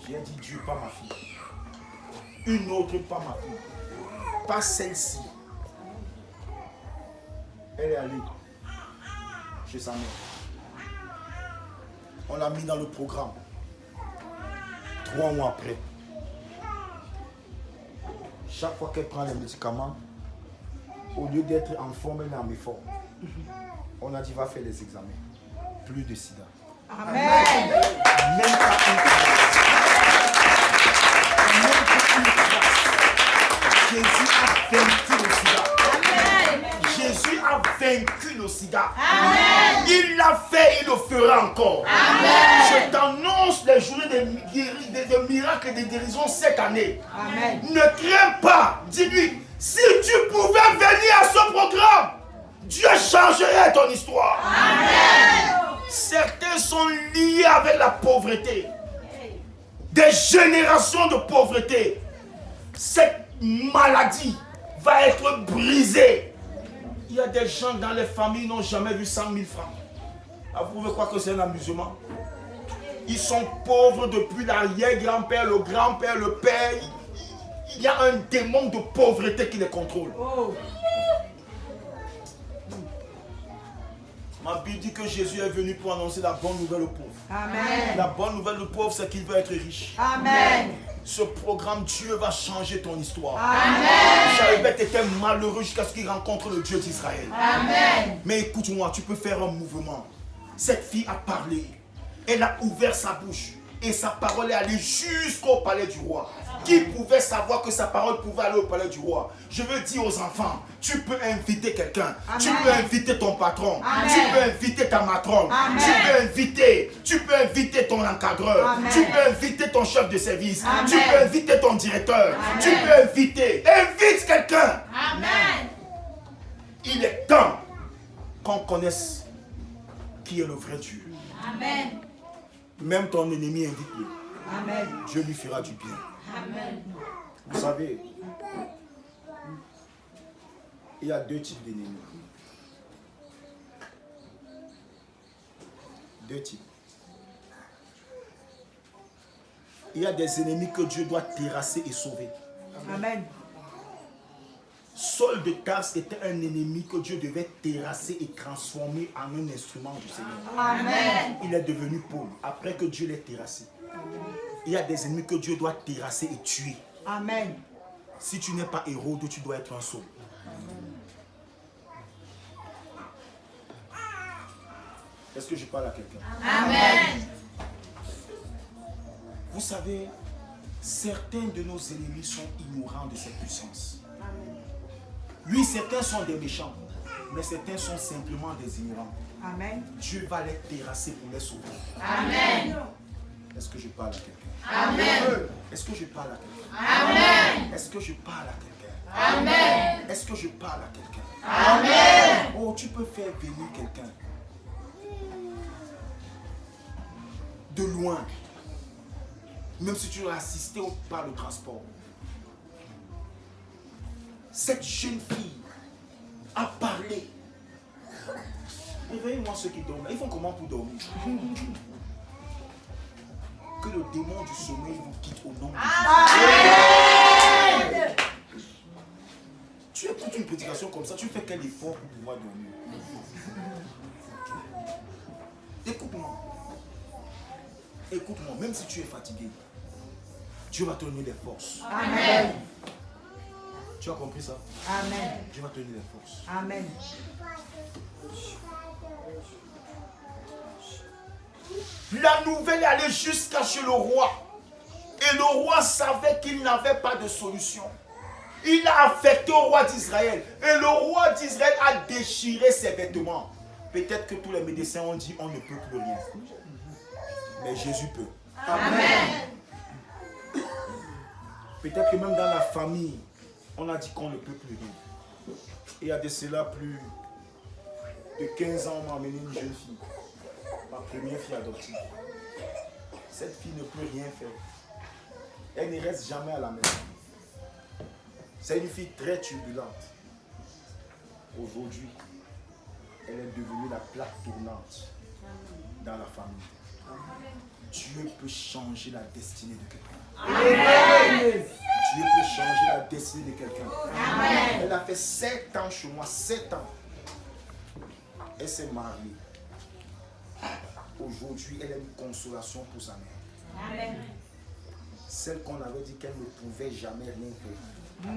J'ai dit Dieu, pas ma fille. Une autre, pas ma fille. Pas celle-ci. Elle est allée chez sa mère. On l'a mis dans le programme. 3 mois après. Chaque fois qu'elle prend les médicaments, au lieu d'être en forme, elle est en méforme. On a dit va faire les examens. Plus de sida. Amen. Même pas une place. Jésus a vaincu le sida. Amen. Jésus a vaincu le sida. Amen. Il l'a fait, il le fera encore. Amen. Je t'annonce les journées de miracles et de guérison cette année. Amen. Ne crains pas. Dis-lui, si tu pouvais venir à ce programme, Dieu changerait ton histoire. Amen. Certains sont liés avec la pauvreté. Des générations de pauvreté. Cette maladie va être brisée. Il y a des gens dans les familles qui n'ont jamais vu 100 000 francs. Ah, vous pouvez croire que c'est un amusement? Ils sont pauvres depuis l'arrière-grand-père, le grand-père, le père. Il y a un démon de pauvreté qui les contrôle. Oh. Ma Bible dit que Jésus est venu pour annoncer la bonne nouvelle aux pauvres. Amen. La bonne nouvelle aux pauvres, c'est qu'il veut être riche. Amen. Ce programme, Dieu va changer ton histoire. Amen. Jaébet était malheureux jusqu'à ce qu'il rencontre le Dieu d'Israël. Amen. Mais écoute-moi, tu peux faire un mouvement. Cette fille a parlé. Elle a ouvert sa bouche. et sa parole est allée jusqu'au palais du roi. Qui pouvait savoir que sa parole pouvait aller au palais du roi? Je veux dire aux enfants, tu peux inviter quelqu'un, tu peux inviter ton patron, tu peux inviter ta matrone, tu peux inviter ton encadreur, tu peux inviter ton chef de service, tu peux inviter ton directeur, tu peux invite quelqu'un. Amen. Il est temps qu'on connaisse qui est le vrai Dieu. Amen. Même ton ennemi, invite-le. Amen. Dieu lui fera du bien. Amen. Vous savez, il y a deux types d'ennemis. Deux types. Il y a des ennemis que Dieu doit terrasser et sauver. Amen. Saul de Tarse était un ennemi que Dieu devait terrasser et transformer en un instrument du Seigneur. Amen. Il est devenu Paul après que Dieu l'ait terrassé. Il y a des ennemis que Dieu doit terrasser et tuer. Amen. Si tu n'es pas Hérode, tu dois être un Saul. Est-ce que je parle à quelqu'un? Amen. Vous savez, certains de nos ennemis sont ignorants de cette puissance. Oui, certains sont des méchants, mais certains sont simplement des ignorants. Amen. Dieu va les terrasser pour les sauver. Amen. Est-ce que je parle à quelqu'un? Amen. Est-ce que je parle à quelqu'un? Amen. Est-ce que je parle à quelqu'un? Amen. Est-ce que je parle à quelqu'un? Amen. Oh, tu peux faire venir quelqu'un de loin, même si tu as assisté par le transport. Cette jeune fille a parlé. Réveillez-moi ceux qui dorment. Ils font comment pour dormir? Que le démon du sommeil vous quitte au nom de Jésus. Tu écoutes une prédication comme ça, tu fais quel effort pour pouvoir dormir? Écoute-moi. Écoute-moi, même si tu es fatigué, Dieu va te donner des forces. Amen. Tu as compris ça? Amen. Dieu va te donner des forces. Amen. La nouvelle est allée jusqu'à chez le roi. Et le roi savait qu'il n'avait pas de solution. Il a affecté au roi d'Israël. Et le roi d'Israël a déchiré ses vêtements. Peut-être que tous les médecins ont dit on ne peut plus rien. Mais Jésus peut. Amen. Peut-être que même dans la famille, on a dit qu'on ne peut plus rien. Et il y a de cela plus de 15 ans, on m'a amené une jeune fille. Ma première fille adoptive. Cette fille ne peut rien faire. Elle ne reste jamais à la maison. C'est une fille très turbulente. Aujourd'hui, elle est devenue la plaque tournante dans la famille. Dieu peut changer la destinée de quelqu'un. Dieu peut changer la destinée de quelqu'un. Elle a fait 7 ans chez moi, 7 ans. Elle s'est mariée. Aujourd'hui, elle a une consolation pour sa mère. Amen. Celle qu'on avait dit qu'elle ne pouvait jamais rien faire.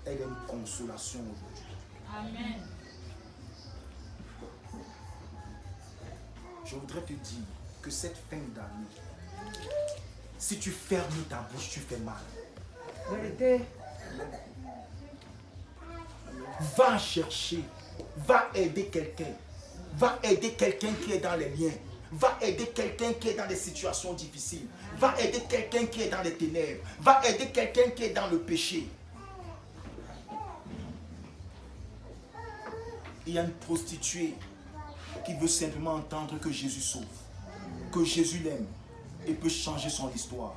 Elle a une consolation aujourd'hui. Amen. Je voudrais te dire que cette fin d'année, si tu fermes ta bouche, tu fais mal. Vérité. Va chercher, va aider quelqu'un. Va aider quelqu'un qui est dans les liens. Va aider quelqu'un qui est dans des situations difficiles. Va aider quelqu'un qui est dans les ténèbres. Va aider quelqu'un qui est dans le péché. Il y a une prostituée qui veut simplement entendre que Jésus sauve, que Jésus l'aime et peut changer son histoire.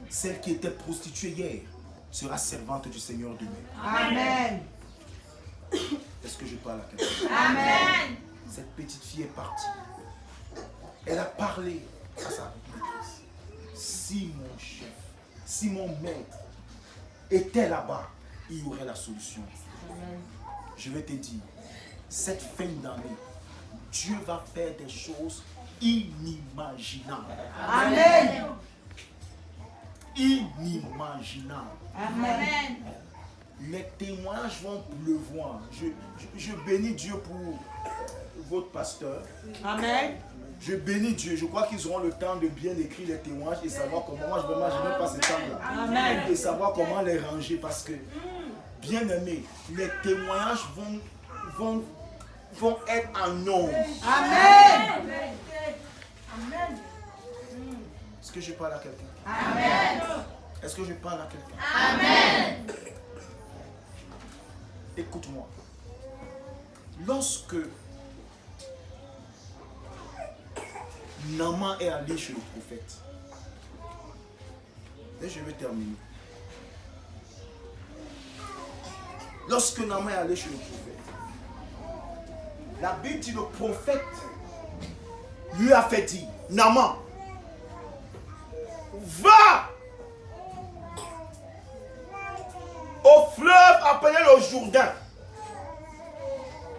Celle qui était prostituée hier sera servante du Seigneur demain. Amen. Est-ce que je parle à quelqu'un? Amen. Cette petite fille est partie. Elle a parlé à sa maîtresse. Si mon chef, si mon maître était là-bas, il y aurait la solution. Je vais te dire, cette fin d'année, Dieu va faire des choses inimaginables. Amen. Inimaginables. Amen. Les témoignages vont pleuvoir. Je bénis Dieu pour votre pasteur. Amen. Je bénis Dieu. Je crois qu'ils auront le temps de bien écrire les témoignages et savoir comment. Moi, je n'ai pas ce temps-là. Et savoir comment les ranger. Parce que, bien aimé, les témoignages vont être en nombre. Amen. Est-ce que je parle à quelqu'un? Amen. Est-ce que je parle à quelqu'un? Amen. Écoute-moi. Lorsque Naaman est allé chez le prophète, et je vais terminer. Lorsque Naaman est allé chez le prophète, la Bible dit le prophète lui a fait dire, Naaman, va au fleuve appelé le Jourdain.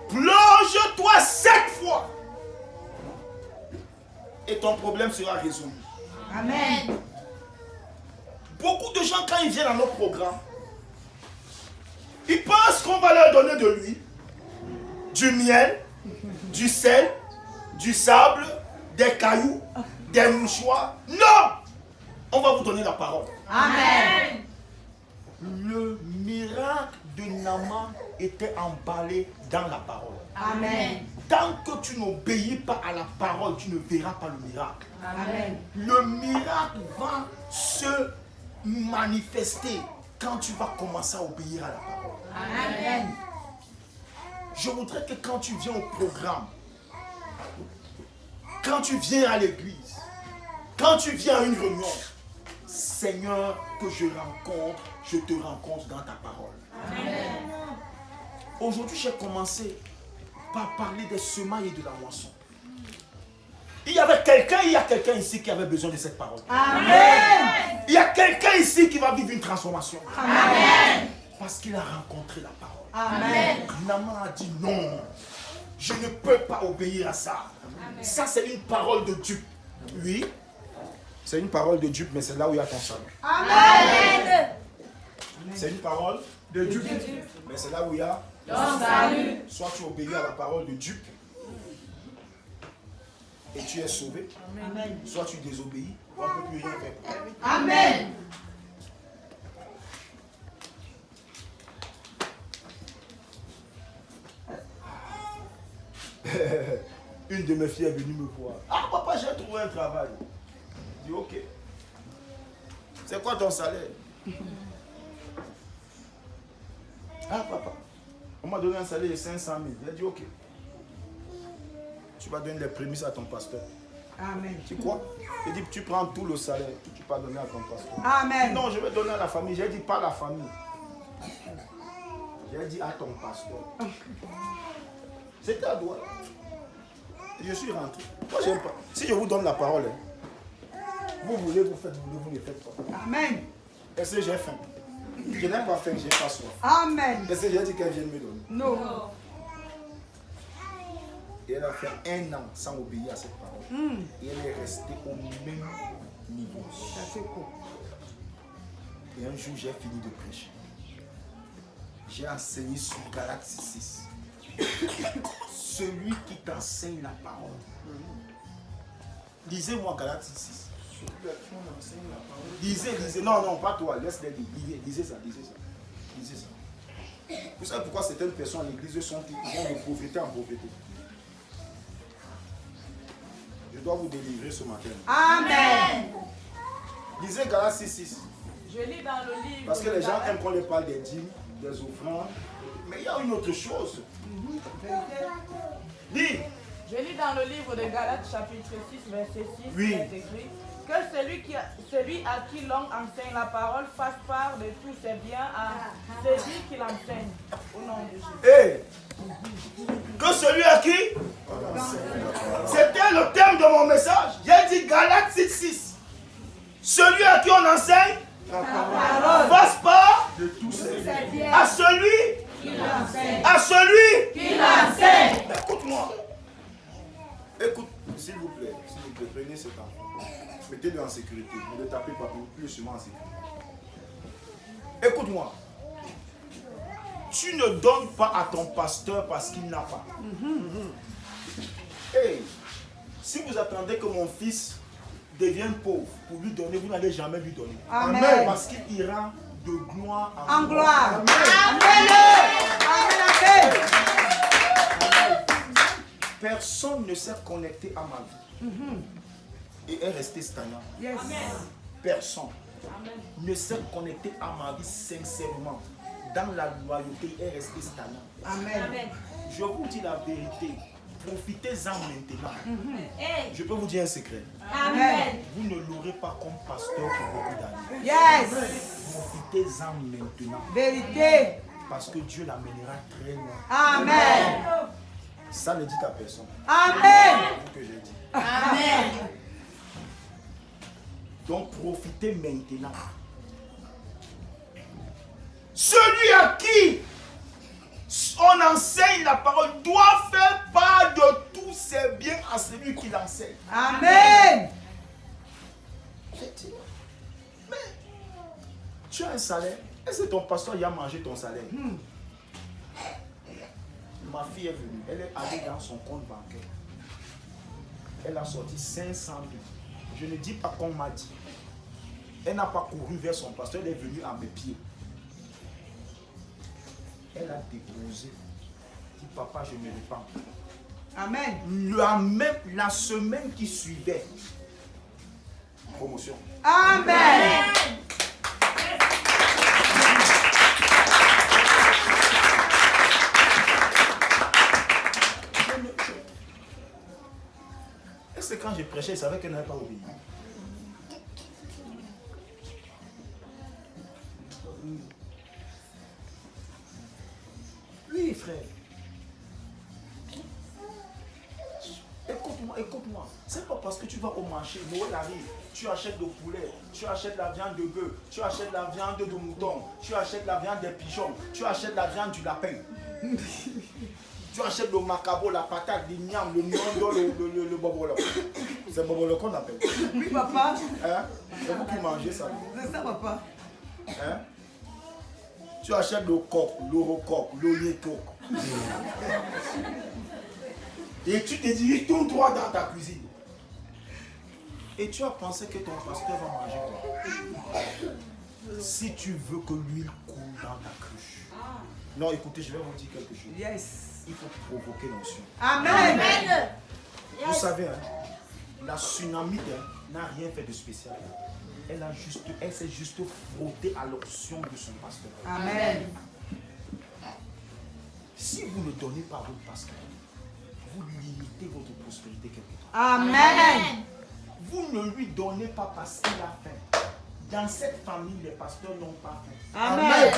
Plonge-toi 7 fois. Et ton problème sera résolu. Amen. Beaucoup de gens, quand ils viennent à notre programme, ils pensent qu'on va leur donner de l'huile, du miel, du sel, du sable, des cailloux, des mouchoirs. Non! On va vous donner la parole. Amen. Le miracle de Naaman était emballé dans la parole. Amen. Tant que tu n'obéis pas à la parole, tu ne verras pas le miracle. Amen. Le miracle va se manifester quand tu vas commencer à obéir à la parole. Amen. Je voudrais que quand tu viens au programme, quand tu viens à l'église, quand tu viens à une réunion, Seigneur, que je te rencontre dans ta parole. Amen. Aujourd'hui, j'ai commencé par parler des semailles et de la moisson. Il y a quelqu'un ici qui avait besoin de cette parole. Amen. Il y a quelqu'un ici qui va vivre une transformation. Amen. Parce qu'il a rencontré la parole. Amen. Naaman a dit non, je ne peux pas obéir à ça. Amen. Ça, c'est une parole de dupe. Oui, c'est une parole de dupe, mais c'est là où il y a ton salut. Amen. C'est une parole de dupe, mais c'est là où il y a ton salut. Soit tu obéis à la parole de dupe et tu es sauvé. Amen. Soit tu désobéis, on ne peut plus rien faire. Amen. Une de mes filles est venue me voir. Ah papa, j'ai trouvé un travail. Je dis ok. C'est quoi ton salaire? Ah papa, on m'a donné un salaire de 500 000. J'ai dit ok. Tu vas donner les prémices à ton pasteur. Amen. Tu crois? J'ai dit tu prends tout le salaire que tu peux donner à ton pasteur. Amen. Non, je vais donner à la famille. J'ai dit pas la famille. J'ai dit à ton pasteur. C'était à Douala. Je suis rentré. Moi, j'aime pas. Si je vous donne la parole, vous voulez, vous faites, vous ne faites pas. Amen. Est-ce que j'ai faim? Je n'ai pas faim, j'ai pas soif. Amen. Est-ce que j'ai dit qu'elle vienne me donner? Non. Et elle a fait 1 an sans obéir à cette parole. Et elle est restée au même niveau. Ça c'est cool. Et un jour, j'ai fini de prêcher. J'ai enseigné sur Galates 6. Celui qui t'enseigne la parole. Lisez-moi Galates 6. Lisez. Non, pas toi. Laisse-les lire. Lisez ça. Vous savez pourquoi certaines personnes à l'église vont de pauvreté en pauvreté? Je dois vous délivrer ce matin. Amen. Lisez Galates 6. Je lis dans le livre. Parce que les gens aiment qu'on les parle des dîmes, des offrandes. Mais il y a une autre chose. Lis. Je lis dans le livre de Galates chapitre 6 verset 6, Oui. il est écrit que celui à qui l'homme enseigne la parole fasse part de tous ses biens à celui qui l'enseigne. Au nom de Jésus. Hey. Que celui à qui? C'était le thème de mon message. J'ai dit Galates 6. Celui à qui on enseigne fasse part de tous ses biens à celui qui l'enseigne. À celui qui l'enseigne. Écoute-moi. Écoute, s'il vous plaît, prenez cet enfant. Mettez-le en sécurité. Ne le tapez pas, plus seulement en sécurité. Écoute-moi. Tu ne donnes pas à ton pasteur parce qu'il n'a pas. Hey, Si vous attendez que mon fils devienne pauvre pour lui donner, vous n'allez jamais lui donner. Amen. Parce qu'il ira de gloire En gloire. Amen. Amen. Personne ne s'est connecté à ma vie et est resté stagnant. Yes. Personne ne s'est connecté à ma vie sincèrement, dans la loyauté, et est resté stagnant. Amen. Je vous dis la vérité. Profitez-en maintenant. Je peux vous dire un secret. Amen. Vous ne l'aurez pas comme pasteur pour beaucoup d'années. Yes. Profitez-en maintenant. Vérité. Parce que Dieu l'amènera très loin. Amen. Ça ne dit à personne. Amen. C'est ce que j'ai dit. Amen. Donc profitez maintenant. Celui à qui on enseigne la parole doit faire part de tous ses biens à celui qui l'enseigne. Amen. J'ai dit, mais tu as un salaire. Est-ce que ton pasteur y a mangé ton salaire? Ma fille est venue. Elle est allée dans son compte bancaire. Elle a sorti 500 000. Je ne dis pas qu'on m'a dit. Elle n'a pas couru vers son pasteur. Elle est venue à mes pieds. Elle a déposé. Elle dit, papa, je me répands. Amen. La semaine qui suivait, promotion. Amen. Est-ce que quand j'ai prêché, il savait qu'elle n'avait pas obéi? Oui, frère. Écoute-moi, écoute-moi. C'est pas parce que tu vas au marché, Noël arrive, tu achètes le poulet, tu achètes la viande de bœuf, tu achètes la viande de mouton, tu achètes la viande des pigeons, tu achètes la viande du lapin. Tu achètes le macabo, la patate, l'igname, le nyondo, le bobolo. C'est bobolo qu'on appelle. Oui, papa. Hein? C'est vous qui mangez ça. C'est ça, papa. Hein? Tu achètes le coq, l'orocoq, l'olécoq. Et tu te diriges tout droit dans ta cuisine. Et tu as pensé que ton pasteur va manger quoi? Si tu veux que l'huile coule dans ta cruche. Non, écoutez, je vais vous dire quelque chose. Yes. Il faut provoquer l'onction. Amen. Vous savez, hein, la tsunamite n'a rien fait de spécial. Elle s'est juste frottée à l'onction de son pasteur. Amen. Si vous ne donnez pas à votre pasteur, vous limitez votre prospérité quelque part. Amen. Vous ne lui donnez pas parce qu'il a faim. Dans cette famille, les pasteurs n'ont pas faim. Amen.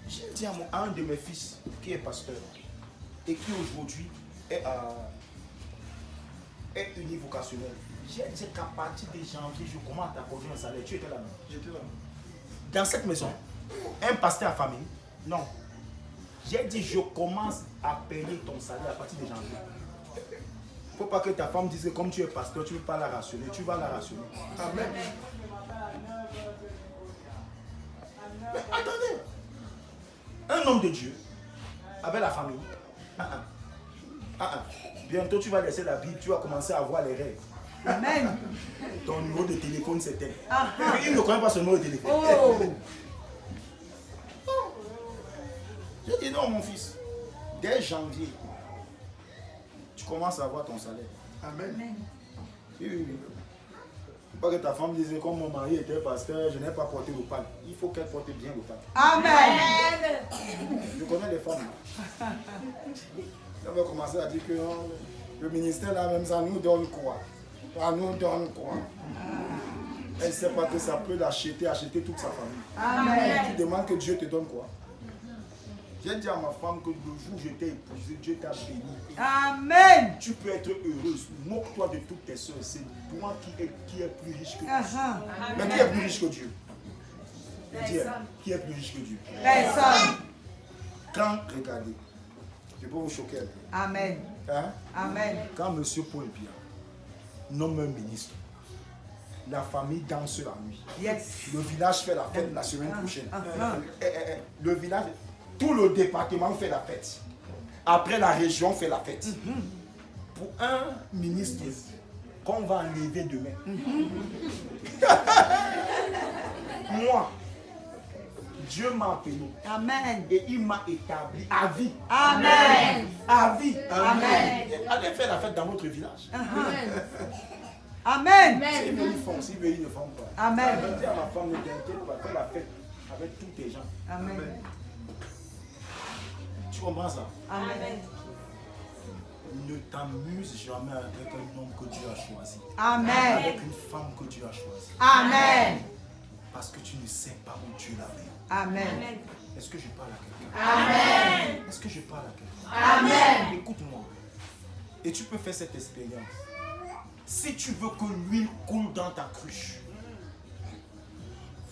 J'ai dit à un de mes fils qui est pasteur et qui aujourd'hui est univocationnel. J'ai dit qu'à partir de janvier, je commence à t'accorder un salaire. Tu étais là, non? J'étais là. Dans cette maison, un pasteur à famille, non. J'ai dit, je commence à payer ton salaire à partir de janvier. Il ne faut pas que ta femme dise que comme tu es pasteur, tu ne veux pas la rationner. Tu vas la rationner. Amen. Mais attendez. Un homme de Dieu, avec la famille, bientôt tu vas laisser la Bible, tu vas commencer à voir les rêves. Amen. Ton numéro de téléphone c'est tel. Ah, ah. Il ne connaît pas ce numéro de téléphone. Oh. J'ai dit non mon fils, dès janvier, tu commences à avoir ton salaire. Amen. Oui, oui, oui. Pas que ta femme disait comme mon mari était pasteur, je n'ai pas porté le pan. Il faut qu'elle porte bien le pan. Amen. Je connais les femmes. On va commencer à dire que non, le ministère là même ça nous donne quoi? Ça nous donne quoi? Elle ne sait pas que ça peut acheter toute sa famille. Amen. Tu demandes que Dieu te donne quoi? J'ai dit à ma femme que le jour où je t'ai épousé, Dieu t'a béni. Amen. Tu peux être heureuse. Moque-toi de toutes tes soeurs. C'est toi qui es plus riche que Dieu. Mais qui est plus riche que Dieu? Dieu, qui est plus riche que Dieu? Personne. Quand, regardez, je peux vous choquer un peu. Amen. Hein? Amen. Quand M. Paul Biya nomme un ministre, la famille danse la nuit. Yes. Le village fait la fête la semaine prochaine. Le village, tout le département fait la fête. Après la région fait la fête. pour un ministre qu'on va enlever demain. Moi, Dieu m'a appelé. Amen. Et il m'a établi à vie. Amen. À vie. Amen. Allez faire la fête dans votre village. Amen. S'ils veulent, ils font. S'ils veulent, ils ne font pas. Amen. Je dis à ma femme, ne t'inquiète pas, fais la fête avec tous tes gens. Amen. Tu comprends ça? Amen. Ne t'amuse jamais avec un homme que Dieu a choisi. Amen. Avec une femme que Dieu a choisie. Amen. Parce que tu ne sais pas où Dieu l'a mis. Amen. Est-ce que je parle à quelqu'un? Amen. Est-ce que je parle à quelqu'un? Amen. Écoute-moi. Et tu peux faire cette expérience. Si tu veux que l'huile coule dans ta cruche,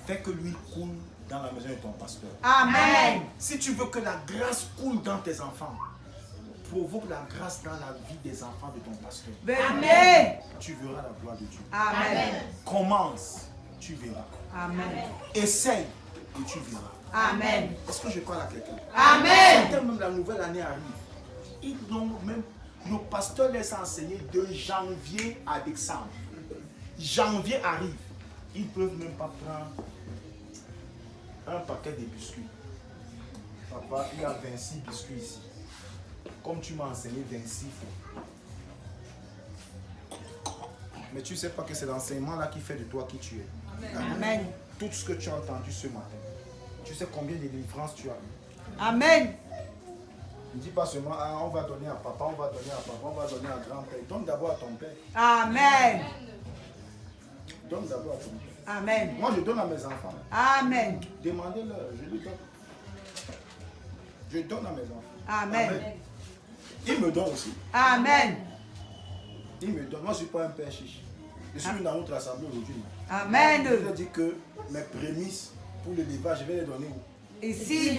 fais que l'huile coule dans la maison de ton pasteur. Amen. Si tu veux que la grâce coule dans tes enfants, provoque la grâce dans la vie des enfants de ton pasteur. Amen. Tu verras la gloire de Dieu. Amen. Commence, tu verras. Amen. Essaye et tu verras. Amen. Est-ce que je parle à quelqu'un? Amen. Quand même la nouvelle année arrive, ils n'ont même, nos pasteurs laissent enseigner de janvier à décembre. Janvier arrive, ils ne peuvent même pas prendre un paquet de biscuits. Papa, il y a 26 biscuits ici. Comme tu m'as enseigné 26 fois. Mais tu ne sais pas que c'est l'enseignement là qui fait de toi qui tu es. Amen. Tout ce que tu as entendu ce matin. Tu sais combien de délivrances tu as eu. Amen. Ne dis pas seulement, ah, on va donner à papa, on va donner à papa, on va donner à grand-père. Donne d'abord à ton père. Amen. Donne d'abord à ton père. Amen. Moi, je donne à mes enfants. Amen. Demandez-leur, je lui donne. Je donne à mes enfants. Amen. Ils me donnent aussi. Amen. Ils me donnent. Moi, je ne suis pas un père chiche. Je suis dans notre assemblée aujourd'hui. Amen. Je leur dis que mes prémices pour l'élevage, je vais les donner où? Ici.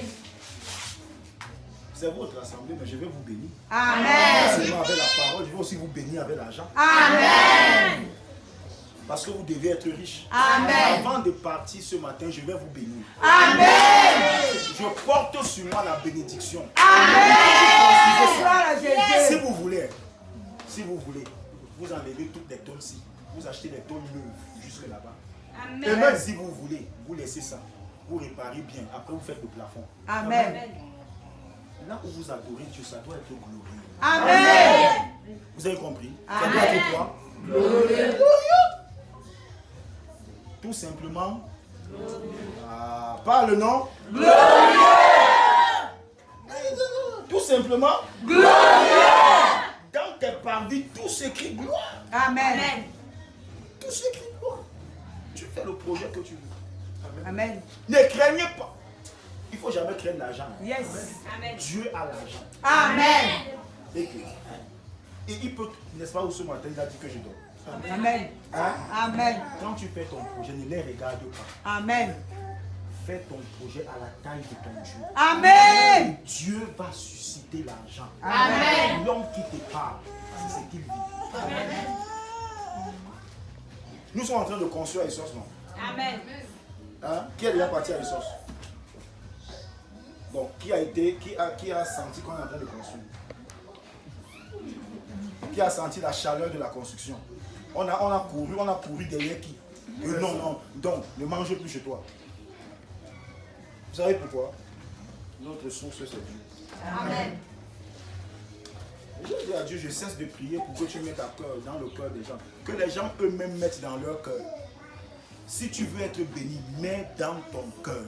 C'est votre assemblée, mais je vais vous bénir. Amen. Seulement avec la parole, je vais aussi vous bénir avec l'argent. Amen. Parce que vous devez être riche. Amen. Avant de partir ce matin, je vais vous bénir. Amen. Je porte sur moi la bénédiction. Amen. Gloire à Jésus. Si vous voulez, vous enlevez toutes les tôles-ci. Vous achetez les tôles neuves jusque là-bas. Et même si vous voulez, vous laissez ça. Vous réparez bien. Après, vous faites le plafond. Amen. Là où vous adorez Dieu, ça doit être glorieux. Amen. Vous avez compris? Ça doit être quoi? Glorieux. Tout simplement. Ah, par le nom. Glorieux. Tout simplement. Glorieux. Dans tes parvis, tout s'écrit gloire. Amen. Tout s'écrit gloire. Tu fais le projet que tu veux. Amen. Ne craignez pas. Il ne faut jamais craindre l'argent. Yes. Amen. Dieu a l'argent. Amen. Et il peut, n'est-ce pas, où ce matin, il a dit que je donne. Amen. Hein? Amen. Quand tu fais ton projet, ne les regarde pas. Amen. Fais ton projet à la taille de ton Dieu. Amen. Dieu va susciter l'argent. Amen. L'homme qui te parle, c'est ce qu'il vit. Amen. Nous sommes en train de construire à Essos, non? Amen. Hein? Qui est déjà parti à Essos? Bon, qui a senti qu'on est en train de construire? Qui a senti la chaleur de la construction? On a couru derrière qui? Non, donc ne mange plus chez toi. Vous savez pourquoi? Notre source, c'est Dieu. Amen. Je dis à Dieu, je cesse de prier pour que tu mettes ta cœur dans le cœur des gens. Que les gens eux-mêmes mettent dans leur cœur. Si tu veux être béni, mets dans ton cœur.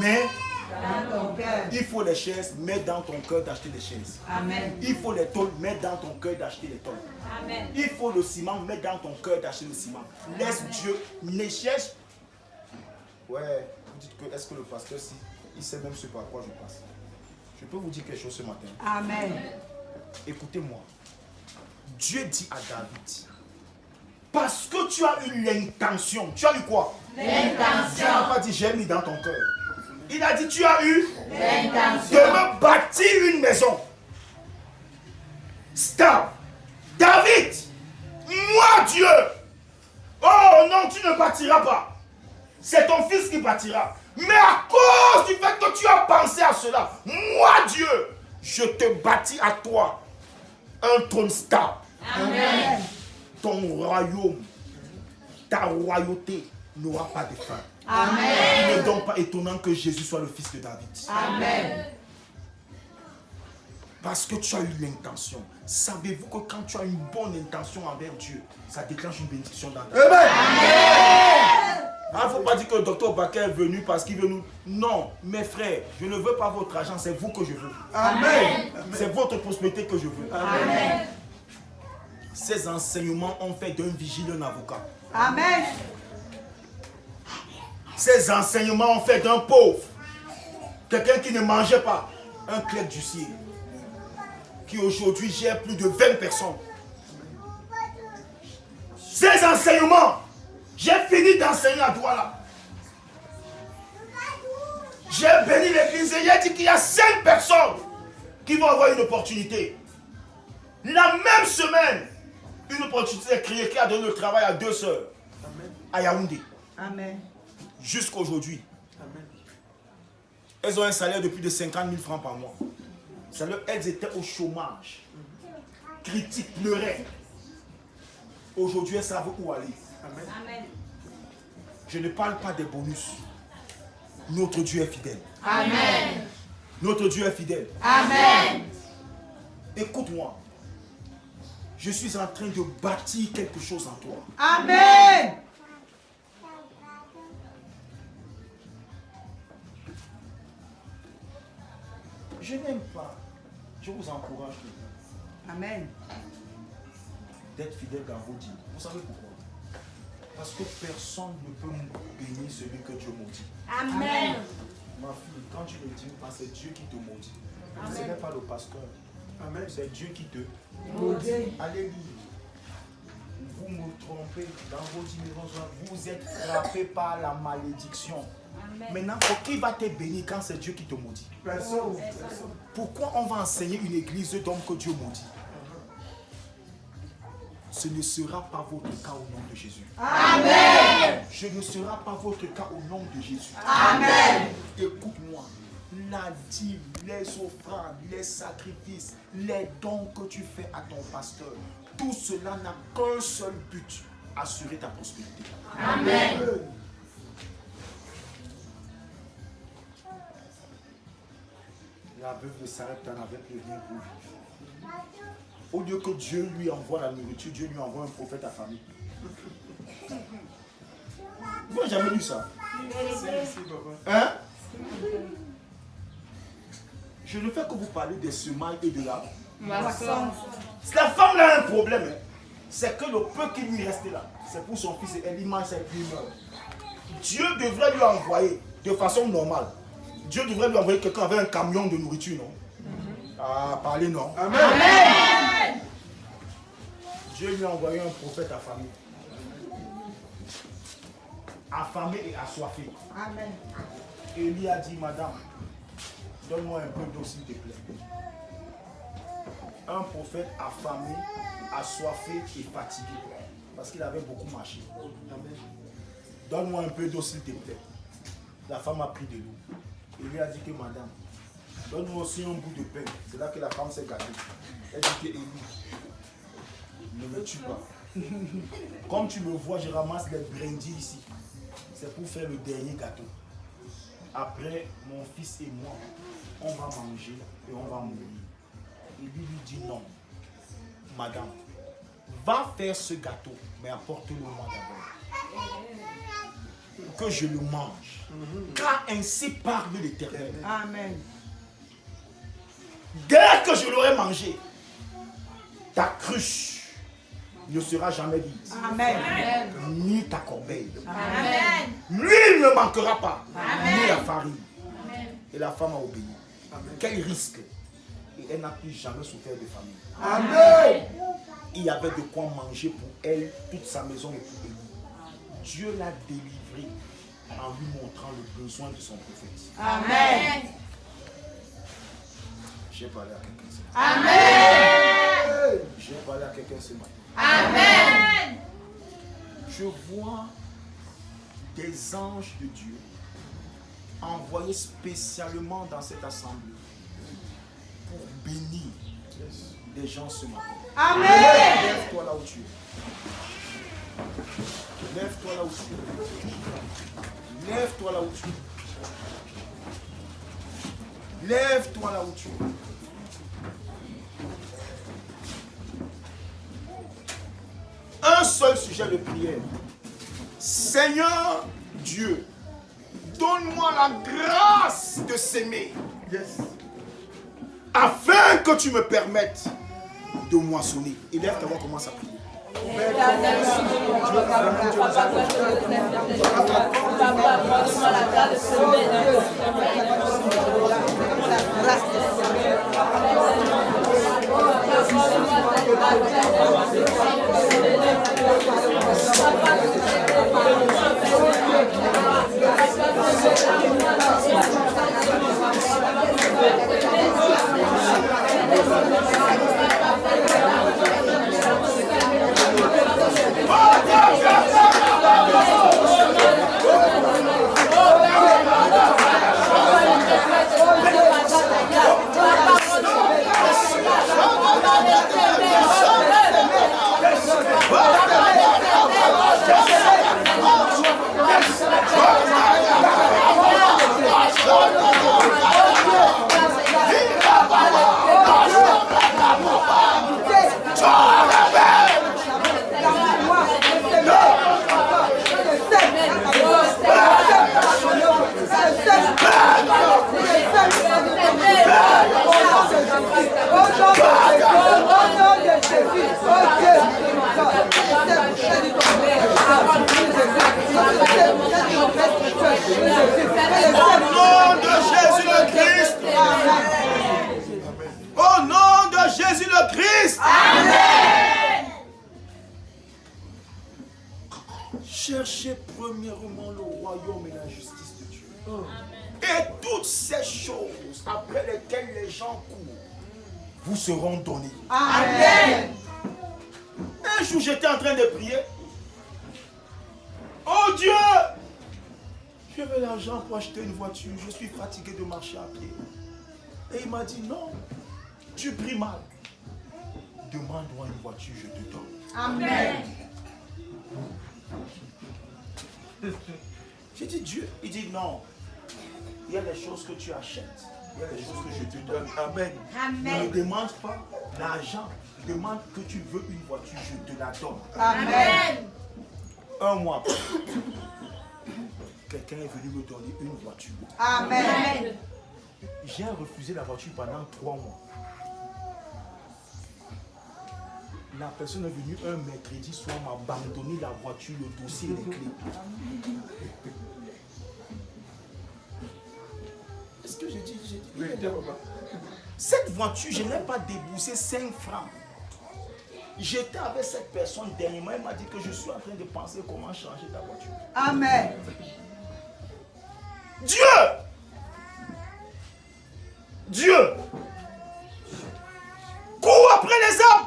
Mais Dans ton cœur. il faut les chaises, mets dans ton cœur d'acheter des chaises. Amen. Il faut les tôles, mets dans ton cœur d'acheter les tôles. Amen. Il faut le ciment, mets dans ton cœur d'acheter le ciment. Laisse Dieu, ne cherche. Ouais, vous dites que est-ce que le pasteur, si, il sait même ce par quoi je passe. Je peux vous dire quelque chose ce matin. Amen. Écoutez-moi. Dieu dit à David, parce que tu as eu l'intention, tu as eu quoi? L'intention. Dieu n'a pas dit j'ai mis dans ton cœur. Il a dit tu as eu L'intention. de me bâtir une maison. Stop. David, moi Dieu. Oh non, tu ne bâtiras pas. C'est ton fils qui bâtira. Mais à cause du fait que tu as pensé à cela, moi Dieu, je te bâtis à toi un trône stable. Amen. Ton royaume, ta royauté n'aura pas de fin. Amen. Il n'est donc pas étonnant que Jésus soit le fils de David. Amen. Parce que tu as eu l'intention. Savez-vous que quand tu as une bonne intention envers Dieu, ça déclenche une bénédiction dans ta vie. Il ne faut pas dire que le docteur Baker est venu parce qu'il veut nous... Non, mes frères, je ne veux pas votre argent, c'est vous que je veux. Amen. C'est votre prospérité que je veux. Amen. Ces enseignements ont fait d'un vigile un avocat. Amen. Ces enseignements ont fait d'un pauvre, quelqu'un qui ne mangeait pas, un clerc du ciel, qui aujourd'hui gère plus de 20 personnes. Ces enseignements, j'ai fini d'enseigner à Douala. J'ai béni l'église et j'ai dit qu'il y a 5 personnes qui vont avoir une opportunité. La même semaine, une opportunité est créée qui a donné le travail à 2 sœurs à Yaoundé. Amen. Jusqu'aujourd'hui. Elles ont un salaire de plus de 50 000 francs par mois. Elles étaient au chômage. Critiques, pleuraient. Aujourd'hui, elles savent où aller. Amen. Je ne parle pas des bonus. Notre Dieu est fidèle. Amen. Notre Dieu est fidèle. Amen. Écoute-moi. Je suis en train de bâtir quelque chose en toi. Amen. Je n'aime pas. Je vous encourage Amen. d'être fidèle dans vos dîmes. Vous savez pourquoi? Parce que personne ne peut bénir celui que Dieu maudit. Amen. Ma fille, quand tu ne dis pas, c'est Dieu qui te maudit. Ce n'est pas le pasteur. Amen. C'est Dieu qui te maudit. Alléluia. Vous me trompez dans vos dîmes. Vous êtes frappés par la malédiction. Amen. Maintenant, qui va te bénir quand c'est Dieu qui te maudit? Personne. Pourquoi on va enseigner une église d'hommes que Dieu maudit? Ce ne sera pas votre cas au nom de Jésus. Amen. Ce ne sera pas votre cas au nom de Jésus. Amen. Écoute-moi. La dîme, les offrandes, les sacrifices, les dons que tu fais à ton pasteur, tout cela n'a qu'un seul but, assurer ta prospérité. Amen. La veuve de Sarepta n'avait plus rien pour vivre. Au lieu que Dieu lui envoie la nourriture, Dieu lui envoie un prophète à famille. Vous n'avez jamais lu ça? Hein? Je ne fais que vous parler des semailles et de la moisson. La femme là a un problème. Hein. C'est que le peu qui lui restait là, c'est pour son fils et elle y mange et puis il meurt. Dieu devrait lui envoyer de façon normale. Dieu devrait lui envoyer quelqu'un avec un camion de nourriture, non? Ah, parlez non. Amen. Amen. Dieu lui a envoyé un prophète affamé. Affamé et assoiffé. Amen. Et il lui a dit, madame, donne-moi un peu d'eau s'il te plaît. Un prophète affamé, assoiffé et fatigué. Parce qu'il avait beaucoup marché. Donne-moi un peu d'eau s'il te plaît. La femme a pris de l'eau. Il lui a dit que madame, donne-moi aussi un bout de pain. C'est là que la femme s'est gâtée. Elle dit que Élie, ne me tue pas. Comme tu me vois, je ramasse les brindilles ici. C'est pour faire le dernier gâteau. Après, mon fils et moi, on va manger et on va mourir. Élie lui dit non. Madame, va faire ce gâteau, mais apporte-le-moi d'abord. Que je le mange. Car ainsi parle l'Éternel. Amen. Dès que je l'aurai mangé, ta cruche ne sera jamais vide. Amen. Ni ta corbeille. Amen. L'huile ne manquera pas. Amen. Ni la farine. Amen. Et la femme a obéi. Amen. Quel risque. Et elle n'a plus jamais souffert de famine. Amen. Il y avait de quoi manger pour elle, toute sa maison et pour lui. Dieu l'a délivré en lui montrant le besoin de son prophète. Amen. J'ai parlé à quelqu'un ce matin. Amen. J'ai parlé à quelqu'un ce matin. Amen. Je vois des anges de Dieu envoyés spécialement dans cette assemblée pour bénir des gens ce matin. Amen. Lève-toi là où tu es. Lève-toi là où tu es. Lève-toi là où tu es. Lève-toi là où tu es. Un seul sujet de prière. Seigneur Dieu, donne-moi la grâce de s'aimer. Yes. Afin que tu me permettes de moissonner. Et lève ta voix, commence à prier. Au nom de Jésus le Christ. Amen. Cherchez premièrement le royaume et la justice de Dieu. Et toutes ces choses après lesquelles les gens courent vous seront données. Amen. Un jour j'étais en train de prier. Oh Dieu, je veux l'argent pour acheter une voiture. Je suis fatigué de marcher à pied. Et il m'a dit non, tu pries mal. Demande-moi une voiture, je te donne. Amen. J'ai dit Dieu. Il dit non. Il y a des choses que tu achètes. Il y a des choses que je te donne. Amen. Amen. Ne demande pas l'argent. Demande que tu veux une voiture, je te la donne. Amen. Un mois après, quelqu'un est venu me donner une voiture. Amen. J'ai refusé la voiture pendant 3 mois. La personne est venue un mercredi soir m'abandonner la voiture, le dossier et les clés. Est-ce que j'ai dit oui, cette voiture, je n'ai pas déboursé 5 francs. J'étais avec cette personne dernièrement, elle m'a dit que je suis en train de penser comment changer ta voiture. Amen. Dieu cours après les hommes.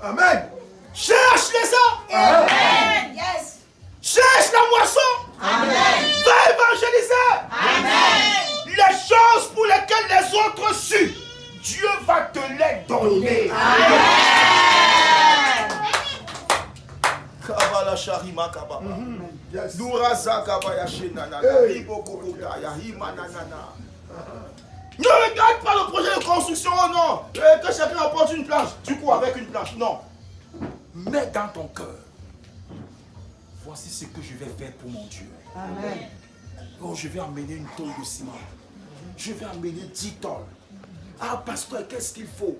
Amen. Cherche les hommes. Amen. Yes. Cherche la moisson. Amen. Va évangéliser. Amen. Les choses pour lesquelles les autres suent, Dieu va te les donner. Kabala Sharima Kaba. Yes. Nouraza Kaba Yashinana. Ribo Kokoda Yahima Nanana. Ne regarde pas le projet de construction, oh non. Que chacun apporte une planche. Tu cours avec une planche. Non. Mets dans ton cœur. Voici ce que je vais faire pour mon Dieu. Amen. Oh, je vais emmener une tonne de ciment. Je vais emmener 10 tonnes. Ah, pasteur, qu'est-ce qu'il faut?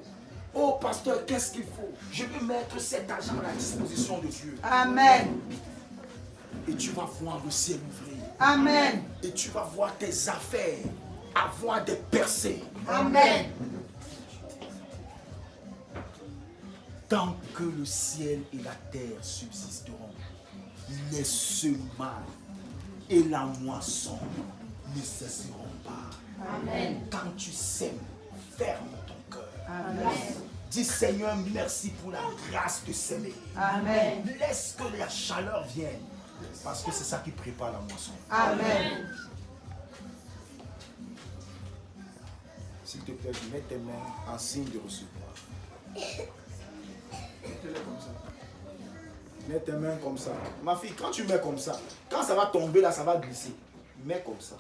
Oh, pasteur, qu'est-ce qu'il faut? Je vais mettre cet argent à la disposition de Dieu. Amen. Et tu vas voir le ciel ouvrir. Amen. Et tu vas voir tes affaires avoir des percées. Amen. Tant que le ciel et la terre subsisteront, les semences et la moisson ne cesseront pas. Amen. Quand tu sèmes, ferme ton cœur. Amen. Dis Seigneur, merci pour la grâce de s'aimer. Amen. Laisse que la chaleur vienne. Parce que c'est ça qui prépare la moisson. Amen. S'il te plaît, mets tes mains en signe de recevoir. Mettez-les comme ça. Mets tes mains comme ça. Ma fille, quand tu mets comme ça, quand ça va tomber là, ça va glisser. Mets comme ça.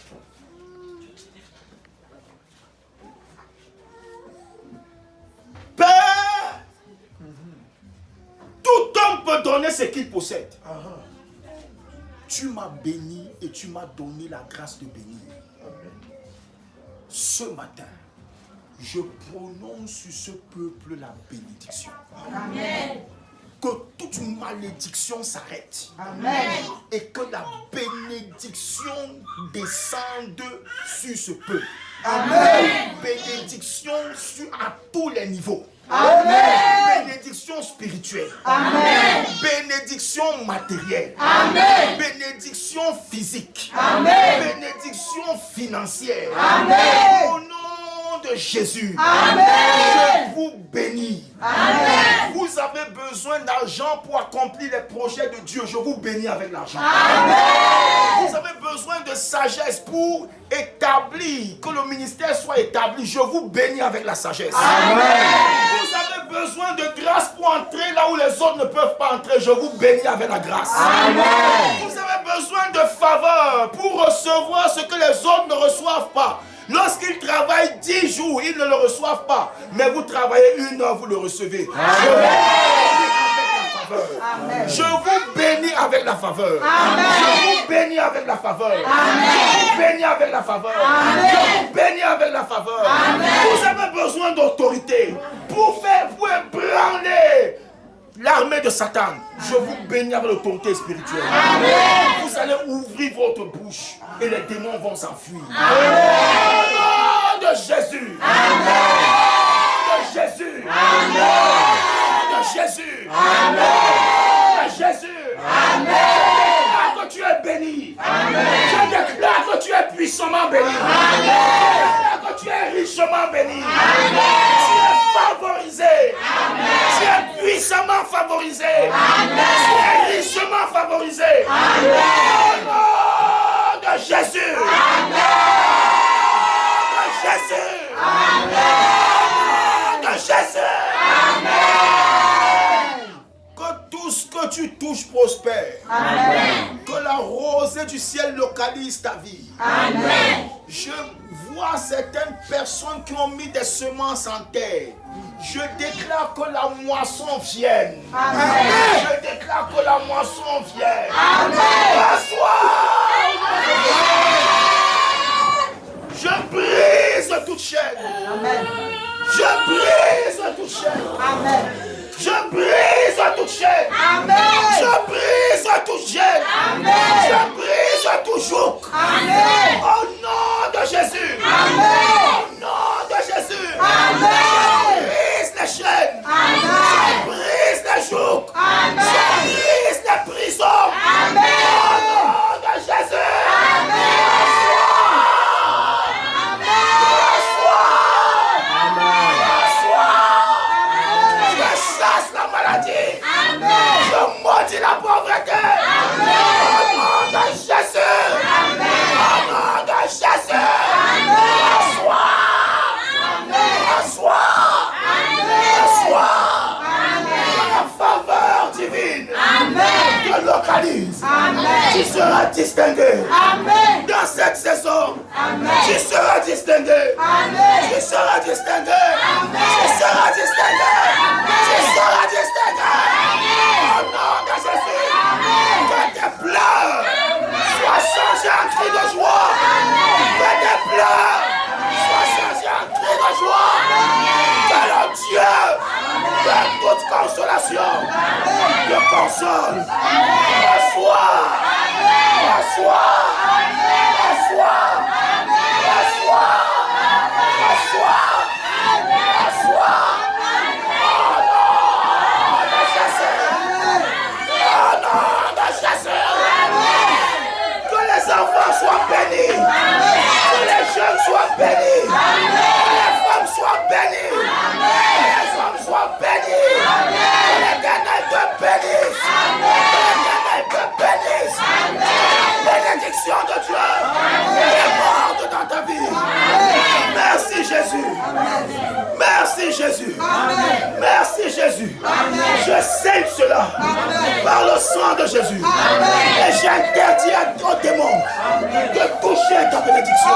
Père, tout homme peut donner ce qu'il possède. Tu m'as béni et tu m'as donné la grâce de bénir. Ce matin, je prononce sur ce peuple la bénédiction. Amen. Que toute malédiction s'arrête. Amen. Et que la bénédiction descende sur ce peuple. Amen. Bénédiction à tous les niveaux. Amen. Bénédiction spirituelle. Amen. Bénédiction matérielle. Amen. Bénédiction physique. Amen. Bénédiction financière. Amen. Au nom de Jésus. Amen. Je vous bénis. Amen. Vous avez besoin d'argent pour accomplir les projets de Dieu. Je vous bénis avec l'argent. Amen. Vous avez besoin de sagesse pour établir, que le ministère soit établi. Je vous bénis avec la sagesse. Amen. Vous avez besoin de grâce pour entrer là où les autres ne peuvent pas entrer. Je vous bénis avec la grâce. Amen. Vous avez besoin de faveur pour recevoir ce que les autres ne reçoivent pas. Lorsqu'ils travaillent 10 jours, ils ne le reçoivent pas. Mais vous travaillez 1 heure, vous le recevez. Je vous bénis avec la faveur. Je vous bénis avec la faveur. Je vous bénis avec la faveur. Je vous bénis avec la faveur. Vous avez besoin d'autorité pour ébranler l'armée de Satan. Je vous bénis avec l'autorité spirituelle. Vous allez ouvrir votre bouche et les démons vont s'enfuir. Au nom de Jésus. Au nom de Jésus. Au nom de Jésus. Au nom de Jésus. Je déclare que tu es béni. Je déclare que tu es puissamment béni. Je déclare que tu es richement béni. Tu es favorisé. Tu es puissamment favorisé. Tu es richement favorisé. Au nom de Jésus. Au nom de Jésus. Au nom de Jésus. Que tout ce que tu touches prospère. Amen. Que la rosée du ciel localise ta vie. Amen. Je vois certaines personnes qui ont mis des semences en terre. Je déclare que la moisson vienne. Amen. Je déclare que la moisson vienne. Amen. Je brise toute chaîne. Amen. Je brise toute chaîne. Amen. Je brise toute chaîne. Amen. Je brise toute chaîne. Amen. Je brise tout joug. Amen. Au nom de Jésus. Amen. Au nom de Jésus. Amen. Je brise les chaînes. Je brise les jougs. Je brise les prisons. Au nom de Jésus. Je chasse la maladie. Je maudis la pauvreté. Au nom de Jésus. Au nom de Jésus. Reçois. La faveur divine te localise. Tu seras distingué. Dans cette saison, tu seras distingué. Tu seras distingué. Tu seras distingué. Tu seras distingué. Au nom de Jésus. Que tes pleurs soient changés en cris de joie. Que tes pleurs soient changés en cris de joie. Que le Dieu de toute consolation te console. Reçois. Reçois. Reçois. Reçois. Reçois. Reçois. de Jésus. Et j'interdis à ton démon de toucher ta bénédiction.